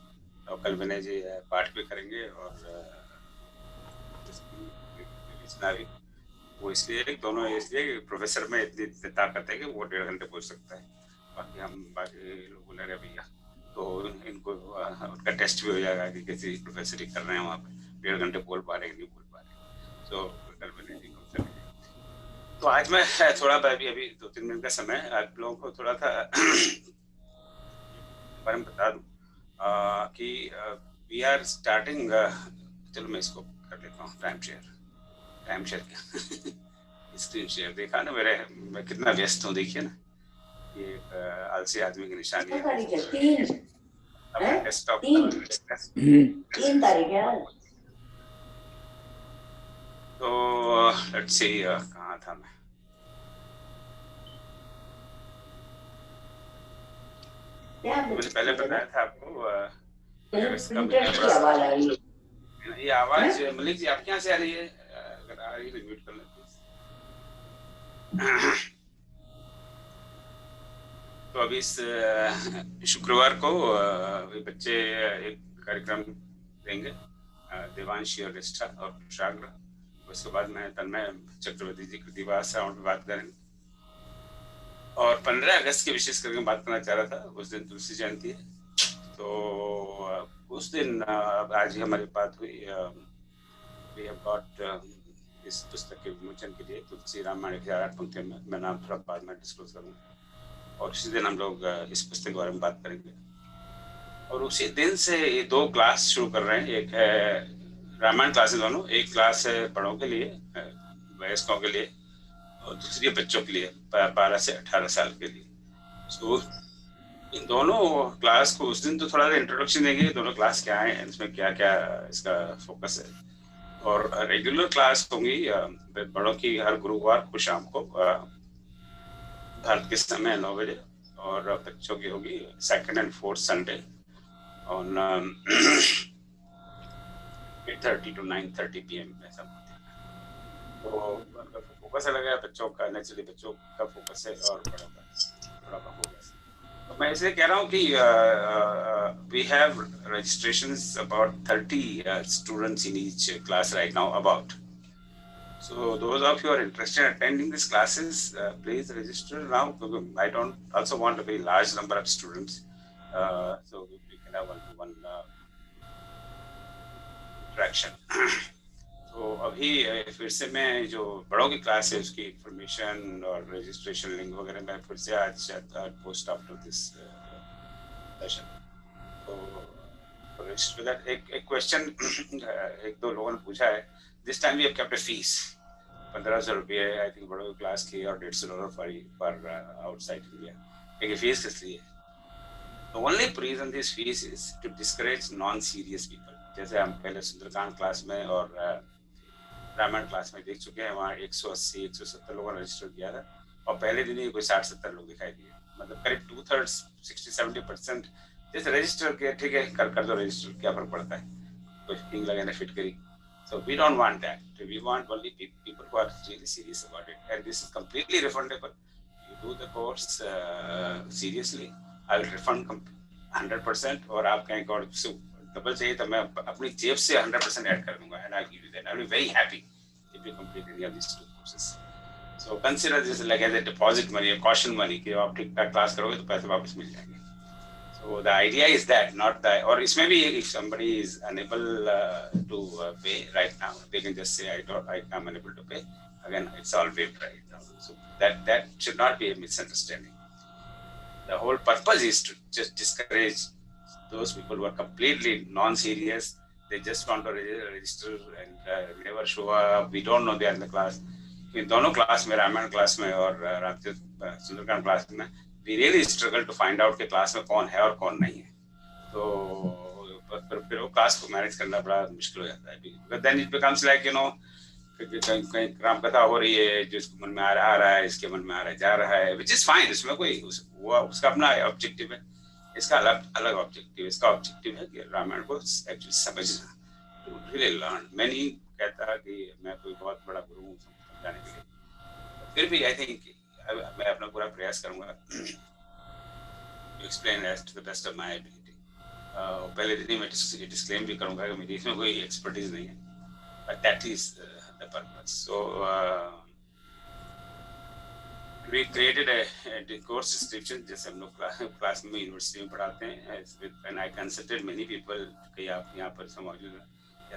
और कल विनय जी पाठ भी करेंगे, और भी वो इसलिए दोनों इसलिए प्रोफेसर में इतनी ताकत है कि वो 1.5 घंटे बोल सकता है, बाकी लोगों ने भैया तो इनको उनका टेस्ट भी हो जाएगा कि कैसी प्रोफेसरी कर रहे हैं वहाँ पे, 1.5 घंटे बोल पा रहे हैं नहीं बोल पा रहे। तो कल विनय जी को चलेंगे। तो आज मैं थोड़ा अभी 2-3 मिनट का समय आप लोगों को थोड़ा था बारे में बता दूं कि वी आर स्टार्टिंग, चलो मैं इसको कर लेता हूँ टाइम शेयर क्या स्क्रीन शेयर देखा ना मैं कितना व्यस्त हूँ, देखिए ना, ये आलसी आदमी की निशानी है। डेस्कटॉप 3 तारीख है। तो लेट्स सी कहाँ था मैं, मुझे पहले बताया था आपको ये आवाज। मलिक जी आपके यहाँ से आ रही है? अगर आ रही है तो म्यूट कर लेते हैं। तो अभी इस शुक्रवार को बच्चे एक कार्यक्रम देंगे, देवांशी और निष्ठा और कुशाग्र। उसके बाद में तन्मय चक्रवर्ती जी कृतिवास राउंड में बात करेंगे, और 15 अगस्त की विशेष करके बात करना चाह रहा था, उस दिन तुलसी जयंती है, तो उस दिन आज ही हमारी बात हुई। वी हैव गॉट इस पुस्तक के विमोचन के लिए तुलसी रामायण की 8 पंक्तियों में, मैं नाम थोड़ा बाद में डिस्क्लोज करूँगा, और उसी दिन हम लोग इस पुस्तक के बारे में बात करेंगे। और उसी दिन से ये 2 क्लास शुरू कर रहे हैं, एक है रामायण क्लासेस दोनों, एक क्लास है बड़ों के लिए, वयस्कों के लिए, और दूसरी बच्चों के लिए 12 से 18 साल के लिए। तो इन दोनों क्लास को उस दिन तो थोड़ा सा इंट्रोडक्शन देंगे, दोनों क्लास क्या है, इसमें क्या क्या इसका फोकस है, और रेगुलर क्लास होंगी बड़ों की हर गुरुवार को शाम को भारत के समय 9 बजे, और बच्चों की होगी second and fourth Sunday on 8:30 to 9:30 PM ऐसा होता है। तो उनका फोकस अलग है, बच्चों का नेचुरली बच्चों का फोकस है और बड़ों का फोकस। तो मैं इसलिए कह रहा हूँ कि we have registrations about 30 students in each class right now about. So those of you who are interested in attending these classes, please register now. I don't also want a very large number of students, so we can have one-to-one interaction. तो अभी फिर से मैं जो बड़ों की क्लास है उसकी इंफॉर्मेशन और रजिस्ट्रेशन लिंक वगैरह मैं फिर से आज पोस्ट आफ्टर दिस सेशन। तो रजिस्टर दैट। एक क्वेश्चन 1-2 लोगों ने पूछा है, this time we have kept a fees 1500 रुपये आई थिंक बड़ों की क्लास की, और $150 फॉर आउटसाइड इंडिया। देखिए फीस किस लिए? The only reason this fees is to discourage non-serious people. जैसे हम पहले सुंदरकांड क्लास में और रामायण क्लास में देख चुके हैं, वहाँ 180-170 लोगों ने रजिस्टर किया था, और पहले दिन ही कोई 60-70 लोग दिखाई दिए, मतलब करीब 2/3 60-70% जैसे रजिस्टर किया, ठीक है कर दो रजिस्टर, क्या फर्क पड़ता है, कोई फिटिंग लगे ना फिट करी। So we don't want that. We want only people who are really serious about it, and this is completely refundable. You do the course seriously, I will refund 100%, और आप कहीं और डबल चाहिए तो मैं अपनी जेब से 100% ऐड कर दूंगा, and I'll give you that. I'll be very happy if you complete any of these 2 courses. So consider this like as a deposit money, a caution money, कि आप ठीक ठाक क्लास करोगे तो पैसे वापस मिल जाएंगे। So So the idea is that, not the, or it's maybe if somebody is unable to pay right now, they can just say I'm unable to pay. Again, it's all waived right now. So that should not be a misunderstanding. The whole purpose is to just discourage those people who are completely non-serious. They just want to register and never show up. We don't know they are in the class. In दोनों क्लास में, रामायण क्लास में और सुंदरकांड क्लास में, we really struggle to find out कि क्लास में कौन है और कौन नहीं है. तो फिर वो क्लास को मैनेज करना बड़ा मुश्किल हो जाता है. But then it becomes like, you know, कहीं राम कथा हो रही है, जो इसको मन में आ रहा है, इसके मन में आ रहा है, जा रहा है, which is fine. इसमें कोई उसका अपना ऑब्जेक्टिव है, इसका अलग ऑब्जेक्टिव. इसका ऑब्जेक्टिव है कि रामायण को एक्चुअली समझना, to really learn. मैं नहीं कहता कि मैं कोई बहुत बड़ा गुरु हूँ समझाने के लिए, फिर भी आई थिंक मैं अपना पूरा प्रयास करूंगा to explain as to the best of my ability. पहले दिन ही मैं डिस्क्लेम भी करूंगा कि मेरी इसमें कोई एक्सपर्टीज नहीं है, but that is the purpose. So we created a course description, जैसे हम लोग क्लास में यूनिवर्सिटी में पढ़ाते हैं, and I consulted many people कि आप यहाँ पर मौजूद हैं.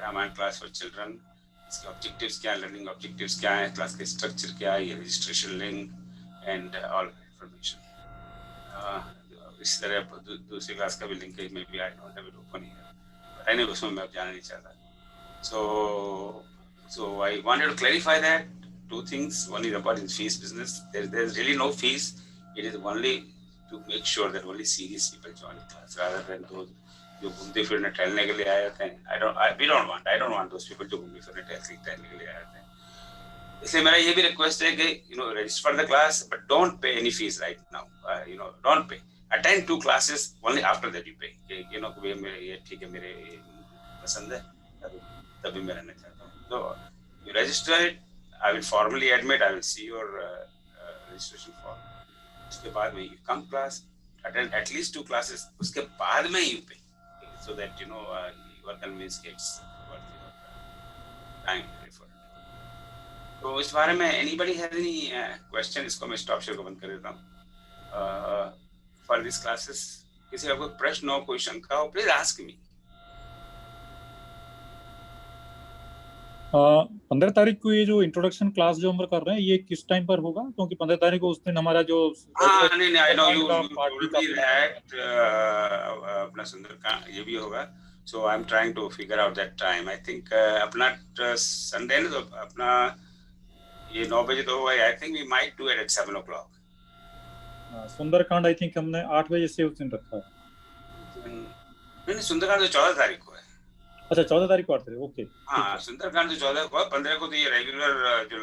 रामायण क्लास फॉर चिल्ड्रन, इसके ऑब्जेक्टिव्स क्या हैं, लर्निंग ऑब्जेक्टिव्स क्या हैं, क्लास का स्ट्रक्चर क्या है, ये registration link and all information. इस तरह दूसरी क्लास का भी लिंक है, maybe I don't have it open here, anyway उसमें मैं जाना नहीं चाहता. So I wanted to clarify that two things. One is about his fees business. There's really no fees. It is only to make sure that only serious people join the class, rather than those जो घूमते फिरने टहलने के लिए आए होते हैं. I don't want those people जो घूमते फिरने टहलने के लिए आए होते हैं. इसलिए मेरा ये भी रिक्वेस्ट है कि register for the class, but don't pay any fees right now. Don't pay. Attend 2 classes, only after that you pay. मेरे ये ठीक है, मेरे पसंद है, तभी मैं रहना चाहता हूँ. So you register it. I will formally admit. I will see your registration form. उसके बाद में you come class, attend at least 2 classes. उसके बाद में you pay, so that your convenience gets worth your time effort. तो इस बारे में anybody has any question? इसको मैं stop share को बंद कर देता हूँ. For these classes, किसी का कोई प्रश्न हो, कोई शंका हो, please ask me. 15 तारीख को ये जो इंट्रोडक्शन क्लास जो हम कर रहे हैं, ये किस टाइम पर होगा? क्योंकि 15 तारीख को उस दिन हमारा जो नहीं, I know you will be that अपना सुंदरकांड ये भी होगा. So I'm trying to figure out that time. I think अपना Sunday ना, तो अपना ये 9 बजे तो होगा. I think we might do it at 7 o'clock. Sundarkand I think हमने 8 बजे से उस दिन रखा है. नहीं, सुंदरकांड तो 14 तारीख को है. अच्छा, 14 तारीख को आते हैं. ओके, हाँ, सुंदरकांड तो 14 को, 15 को तो ये रेगुलर जो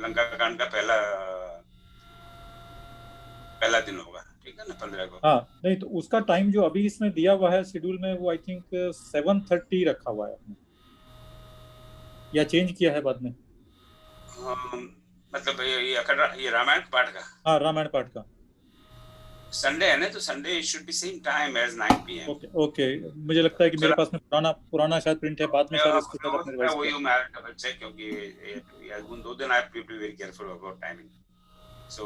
लंका कांड का पहला दिन होगा. ठीक है ना, 15 को. हाँ, नहीं तो उसका टाइम जो अभी इसमें दिया हुआ है शेड्यूल में, वो आई थिंक 7:30 रखा हुआ है आपने, या चेंज किया है बाद में? मतलब ये रामायण पाठ का? हाँ, रामायण पाठ का संडे है ना, तो Sunday should be same time as 9 PM. Okay. मुझे लगता है कि मेरे पास में पुराना शायद प्रिंट है, बाद में सर इसको वही मैं डबल चेक, क्योंकि उन 2 दिन I have to be very careful about timing. So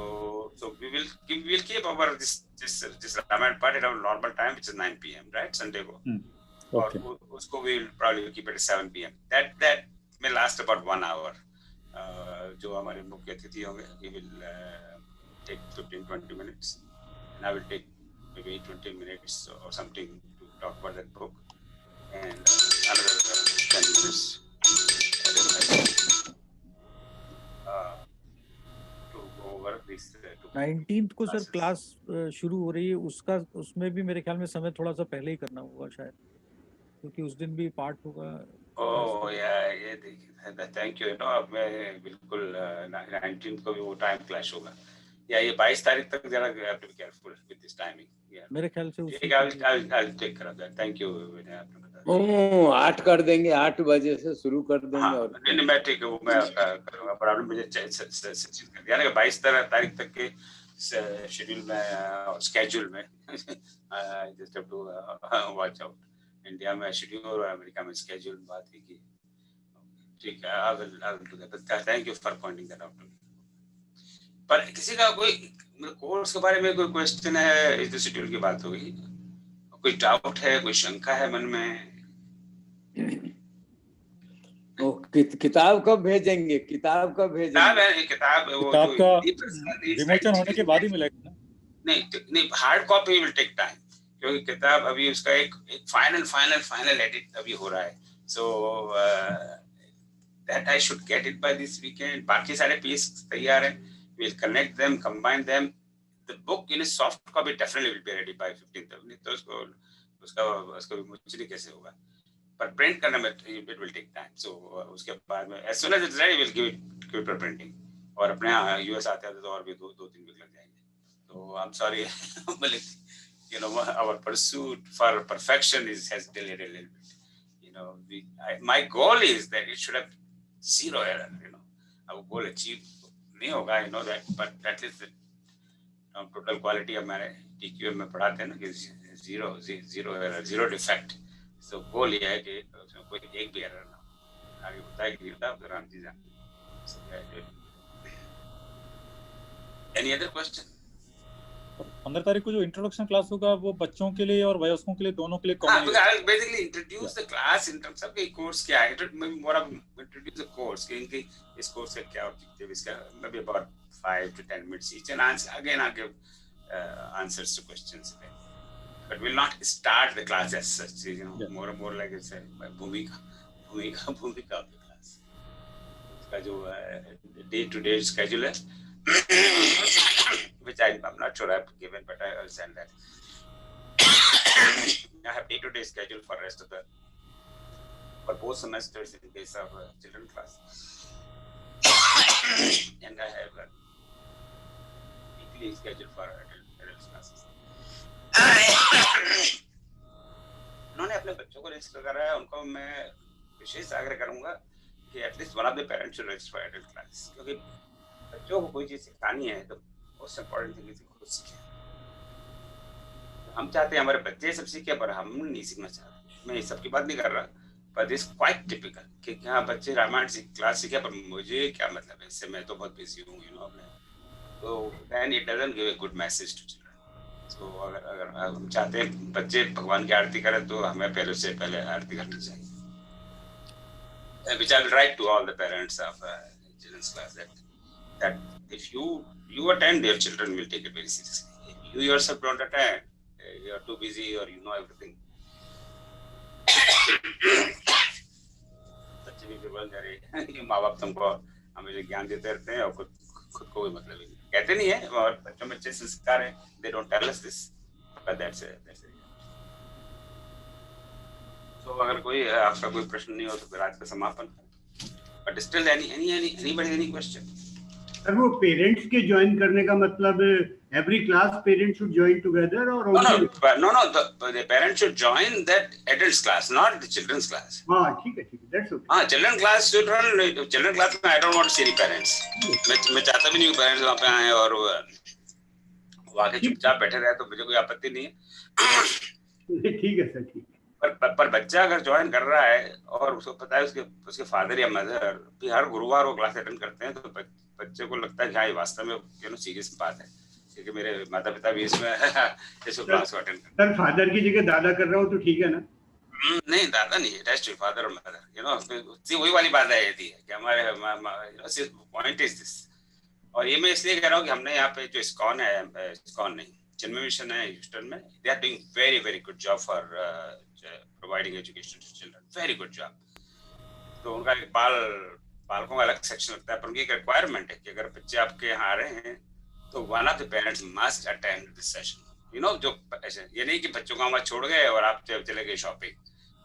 we will keep our this Ramayana part at our normal time, which is 9 PM, right, Sunday को. Okay. और उसको we will probably keep it at 7 PM. That may last about 1 hour. जो हमारे मुख्य अतिथि होंगे, we will take 15-20 minutes, and I will take maybe 20 minutes or something to talk about that book, and another 10 minutes to go over this. 19th को सर क्लास शुरू हो रही है, उसमें भी मेरे ख्याल में समय थोड़ा सा पहले ही करना होगा शायद, क्योंकि उस दिन भी पाठ होगा. ओह ये देखिए, थैंक यू. अब मैं बिल्कुल 19th को भी वो टाइम क्लैश होगा, या ये 22 तारीख तक जरा you have to be careful with this timing. मेरे ख्याल से I'll take care of that. Thank you. 8 कर देंगे, 8 बजे से शुरू कर देंगे. और नहीं, मैं ठीक है, वो मैं करूँगा. प्रॉब्लम मुझे सचिन कर दिया ना कि 22 तारीख तक के शेड्यूल में और स्केड्यूल में just have to watch out. India में शेड्यूल और अमेरिका में स्केड्यूल बात है कि ठीक है. I will do that. But thank you for pointing that out to me. पर किसी का कोई कोर्स के बारे में कोई क्वेश्चन है? इस शेड्यूल की बात हो गई, कोई डाउट है, कोई शंका है मन में? वो किताब कब भेजेंगे? किताब कब भेजेंगे? किताब का विमोचन होने के बाद ही मिलेगा। नहीं, hard copy will take time, क्योंकि किताब अभी उसका एक फाइनल एडिट अभी हो रहा है। So that I should get it by this weekend. बाकी सारे पीस तैयार हैं, we'll connect them, combine them. The book in a soft copy definitely will be ready by 15th. तो उसका विमोचन कैसे होगा? पर प्रिंट करने में it will take time. So उसके बाद में as soon as it's ready, we'll give it for printing. और अपने US आते हैं तो और भी 2-3 वीक लग जाएंगे। तो I'm sorry, you know, our pursuit for perfection has delayed a little bit. You know, my goal is that it should have 0 error. You know, our goal achieved नहीं होगा, I know that, but that is the total quality हमारे TQM में पढ़ाते हैं ना कि zero error, zero defect. So goal ये है कि उसमें कोई एक भी error ना हो। आगे बताया कि था उधर हम चीज़ें। Any other question? 15 तारीख को जो इंट्रोडक्शन क्लास होगा वो बच्चों के लिए और वयस्कों के लिए दोनों के लिए कॉमन है। I'll basically introduce the class in terms of कि कोर्स क्या है, maybe more of introduce the course कि इनकी इस कोर्स का क्या objective, इसका maybe about 5 to 10 minutes each, and answer again I'll give answers to questions then. But we'll not start the class as such, you know, more like it's a भूमिका of the class. इसका जो day-to-day schedule है, which I'm not sure I've given, but I understand that. I have day-to-day schedule for rest of for both semesters in case of children class, and I have a weekly schedule for adult classes. उन्होंने अपने बच्चों को रजिस्टर करा है, उनको मैं विशेष आग्रह करूंगा कि at least one of the parents should register adult class, क्योंकि बच्चों को कोई चीज सिखानी है तो मोस्ट इम्पोर्टेंट थिंग इज खुद सीखे। हम चाहते हैं हमारे बच्चे सब सीखे, पर हम नहीं सीखना चाहते। मैं सबकी बात नहीं कर रहा, पर दिस क्वाइट टिपिकल कि हाँ बच्चे रामायण क्लास सीखे, पर मुझे क्या मतलब है इससे, मैं तो बहुत बिजी हूँ, यू नो, अपने। तो then it doesn't give a good message to children. So अगर हम चाहते हैं बच्चे भगवान की आरती करें तो हमें पहले आरती करनी चाहिए। Which I will write to all the parents of children's class that if you attend, their children will take it very seriously. If you yourself don't attend, you are too busy or you know everything. बच्चे भी बोल जा रहे हैं माँ बाप तुमको हमें ज्ञान देते रहते हैं और खुद को भी मतलब नहीं कहते नहीं है, और बच्चों में अच्छे संस्कार हैं, they don't tell us this, but that's it. तो अगर कोई आपका कोई प्रश्न नहीं हो तो फिर आज का समापन। But still anybody any question? Sir वो पेरेंट्स के ज्वाइन करने का मतलब every class parents should join together or no the parents should join that adults class, not the children's class. हाँ ठीक है that's okay. हाँ children class में I don't want to see any parents. मैं चाहता भी नहीं कि parents वहाँ पे आए और वहाँ के चुपचाप बैठे रहे, तो मुझे कोई आपत्ति नहीं है। ठीक है सर, ठीक है। पर बच्चा अगर ज्वाइन कर रहा है और उसको पता है उसके फादर या मदर भी हर गुरुवार वो क्लास अटेंड करते हैं, तो बच्चे को लगता है कि हाँ ये वास्तव में सीरियस बात है, क्योंकि मेरे माता पिता भी इसमें इस क्लास को अटेंड करते हैं। सर फादर की जगह दादा कर रहा हो तो ठीक है ना? नहीं दादा नहीं, अटैच्ड टू फादर और मदर, यू नो, वही वाली बात है कि हमारे पॉइंट इज दिस। और ये मैं इसलिए कह रहा हूँ कि हमने यहाँ पे जो इस्कॉन नहीं चिन्मय मिशन है ह्यूस्टन में, they are doing very very good job for providing education to children, very good job. तो उनका एक बालकों का अलग सेक्शन लगता है, पर उनकी एक रिक्वायरमेंट है कि अगर बच्चे आपके यहाँ आ रहे हैं तो one of the parents must attend this session, you know. जो ऐसे ये नहीं कि बच्चों को वहाँ छोड़ गए और आप चले गए शॉपिंग,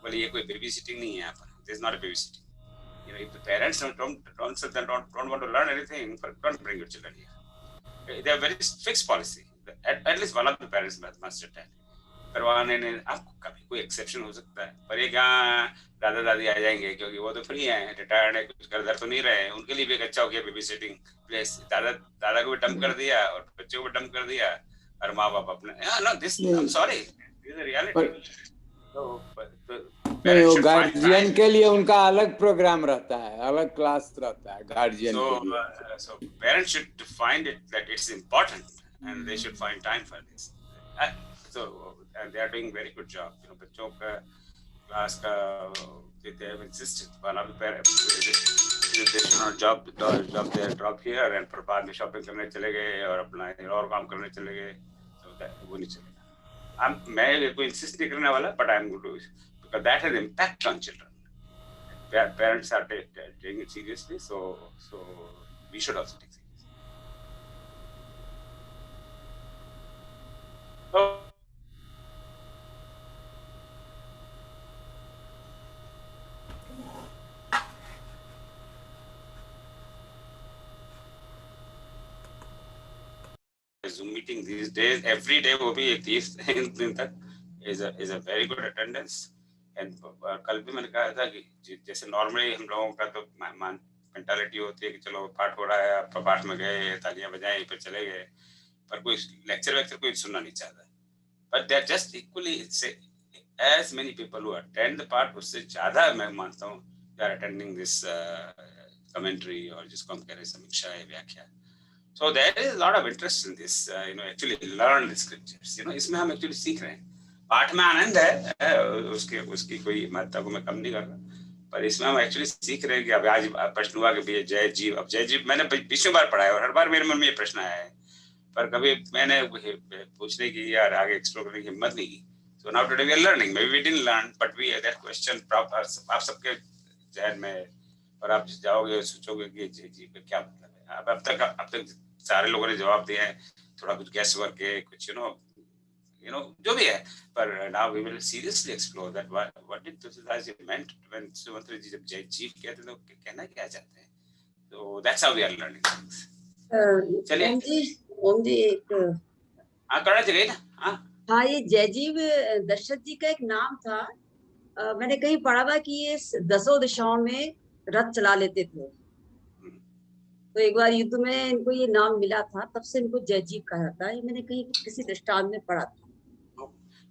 बोले ये कोई बेबी सिटिंग नहीं है यहाँ पर, this is not a baby sitting. You know, if the parents don't want to learn anything, don't bring your children here. They have very fixed policy. At least one of the parents must attend. करवाने ने आपको कभी कोई एक्सेप्शन हो सकता है, पर ये कहाँ दादा दादी आ जाएंगे, क्योंकि वो तो फ्री हैं, रिटायर्ड है, कुछ घर तो नहीं रहे, उनके लिए भी एक अच्छा हो गया बेबी सिटिंग प्लेस। दादा को भी डंप कर दिया और बच्चों को भी डंप कर दिया, और माँ बाप अपने know this I am sorry, this is the reality. तो नहीं, वो गार्जियन के लिए उनका अलग प्रोग्राम रहता है, अलग क्लास रहता है गार्जियन के लिए। So parents should find it that it's important and they should find time for this. So they are doing very good job. You know, बच्चों का क्लास का they have insisted one of the parents they should not drop here and फिर बाद में शॉपिंग करने चले गए और अपना और काम करने चले गए, so that वो नहीं चलेगा। मैं कोई इंसिस्ट नहीं करने वाला, but I'm going to because that has impact on children. Parents are taking it seriously, so we should also take it seriously. So, Zoom meeting these days, every day वो भी 30 दिन तक is a very good attendance. And कल भी मैंने कहा था कि जैसे नॉर्मली हम लोगों का तो मेंटालिटी होती है कि चलो पाठ हो रहा है, आप पाठ में गए, तालियां बजाएं, फिर चले गए, पर कोई लेक्चर कोई सुनना नहीं चाहता। But they are just equally as many people who attend the part, उससे ज़्यादा मैं मानता हूँ they are attending this commentary और जिसको हम कह रहे हैं समीक्षा या व्याख्या। So there is a lot of interest in this, actually learn the scriptures. इसमें हम actually सीख रहे हैं। पाठ में आनंद है, उसकी कोई महत्ता को मैं कम नहीं कर रहा, पर इसमें हम एक्चुअली सीख रहे हैं कि अब आज प्रश्न हुआ कि जय जीव, अब जय जीव मैंने 20 बार पढ़ा है और हर बार मेरे मन में ये प्रश्न आया है, पर कभी मैंने पूछने की या आगे एक्सप्लोर करने की हिम्मत नहीं की। So now today we are learning, maybe we didn't learn, but we that question आप सबके जहन में, और आप जाओगे सोचोगे कि जय जीव का क्या मतलब है। अब तक सारे लोगों ने जवाब दिए हैं, थोड़ा कुछ गैस वर्क है, कुछ जो भी है, पर now we will seriously explore that what did Tulsidas meant when Sumatra ji जब जय जीव कहते हैं तो कहना क्या चाहते हैं। So that's how we are learning things. चलिए ओम जी एक करना चाहिए ना। हाँ, ये जयजीव दशरथ जी का एक नाम था, मैंने कहीं पढ़ा था कि ये 10 दिशाओं में रथ चला लेते थे, तो एक बार युद्ध में इनको ये नाम मिला था, तब से इनको जयजीव कहा जाता है। ये मैंने कहीं किसी दृष्टांत में पढ़ा था।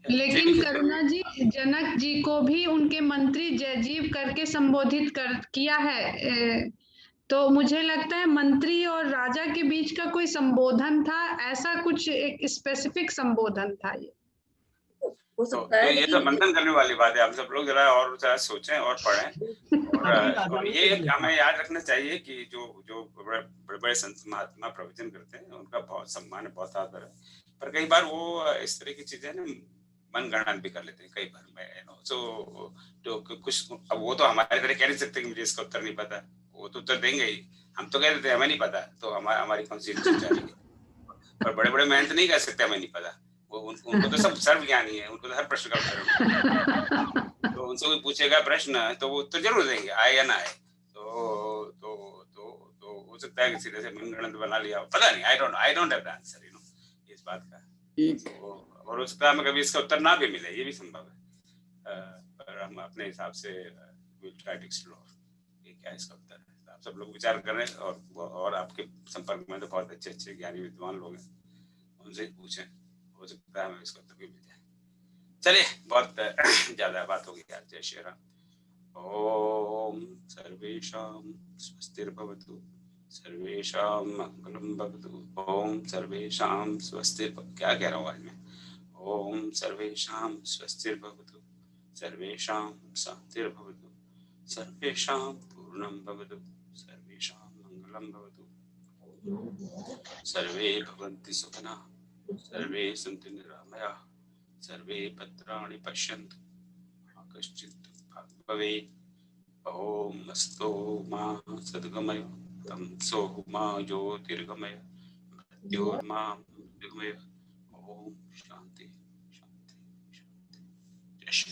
लेकिन करुणा जी, जनक जी को भी उनके मंत्री जयजीव करके संबोधित किया है, तो मुझे लगता है मंत्री और राजा के बीच का कोई संबोधन था, ऐसा कुछ एक स्पेसिफिक संबोधन था ये। हो सकता है, ये तो मंथन करने वाली बात है। हम सब लोग जरा और सोचें और पढ़ें, और ये हमें याद रखना चाहिए कि जो बड़े संत महात्मा प्रवचन करते हैं उनका बहुत सम्मान है, बहुत आदर है, पर कई बार वो इस तरह की चीजें ना मनगणना भी कर लेते हैं कई बार में। तो कुछ अब वो तो हमारे तरह कह नहीं सकते कि मुझे इसका उत्तर नहीं पता, वो तो उत्तर देंगे ही, हम तो कह देते हैं हमें नहीं पता, तो हमारी कौन सी चीज जाएगी। पर बड़े मेहनत नहीं कर सकते हमें नहीं पता, वो उनको तो सब सर्वज्ञानी है, उनको तो हर प्रश्न का उत्तर तो उनसे कोई पूछेगा प्रश्न तो वो उत्तर जरूर देंगे, आए या ना आए। तो हो सकता है कि सीधे से मनगणना बना लिया, पता नहीं, आई डोंट हैव द आंसर इस बात का, और हो सकता है हमें कभी इसका उत्तर ना भी मिले, ये भी संभव है, पर हम अपने हिसाब से विल ट्राई टू एक्सप्लोर ये क्या इसका उत्तर है। आप सब लोग विचार करें, और आपके संपर्क में तो बहुत अच्छे ज्ञानी विद्वान लोग हैं, उनसे पूछें, हो सकता है हमें इसका उत्तर भी मिल जाए। चलिए, बहुत ज्यादा बात होगी यार। जय श्री राम। ओम सर्वेषां स्वस्तिर्भवतु, सर्वेषां मंगलं भवतु। ओम सर्वेषां स्वस्तिर्भवतु, क्या कह रहा हूँ आज मैं। ओम सर्वेषां स्वस्तिर्भवतु, सर्वेषां शान्तिर्भवतु, सर्वेषां पूर्णं भवतु, सर्वेषां मंगलं भवतु, सर्वे भवन्तु सुखिनः, सर्वे सन्तु निरामयाः, सर्वे भद्राणि पश्यन्तु मा कश्चित् दुःखभाग् भवेत्। ओम अस्तु मा सद्गमय, तमसो मा ज्योतिर्गमय, मृत्योर्मा मृत्युर्गमय। ओम शांति शांति शांति। जय श्री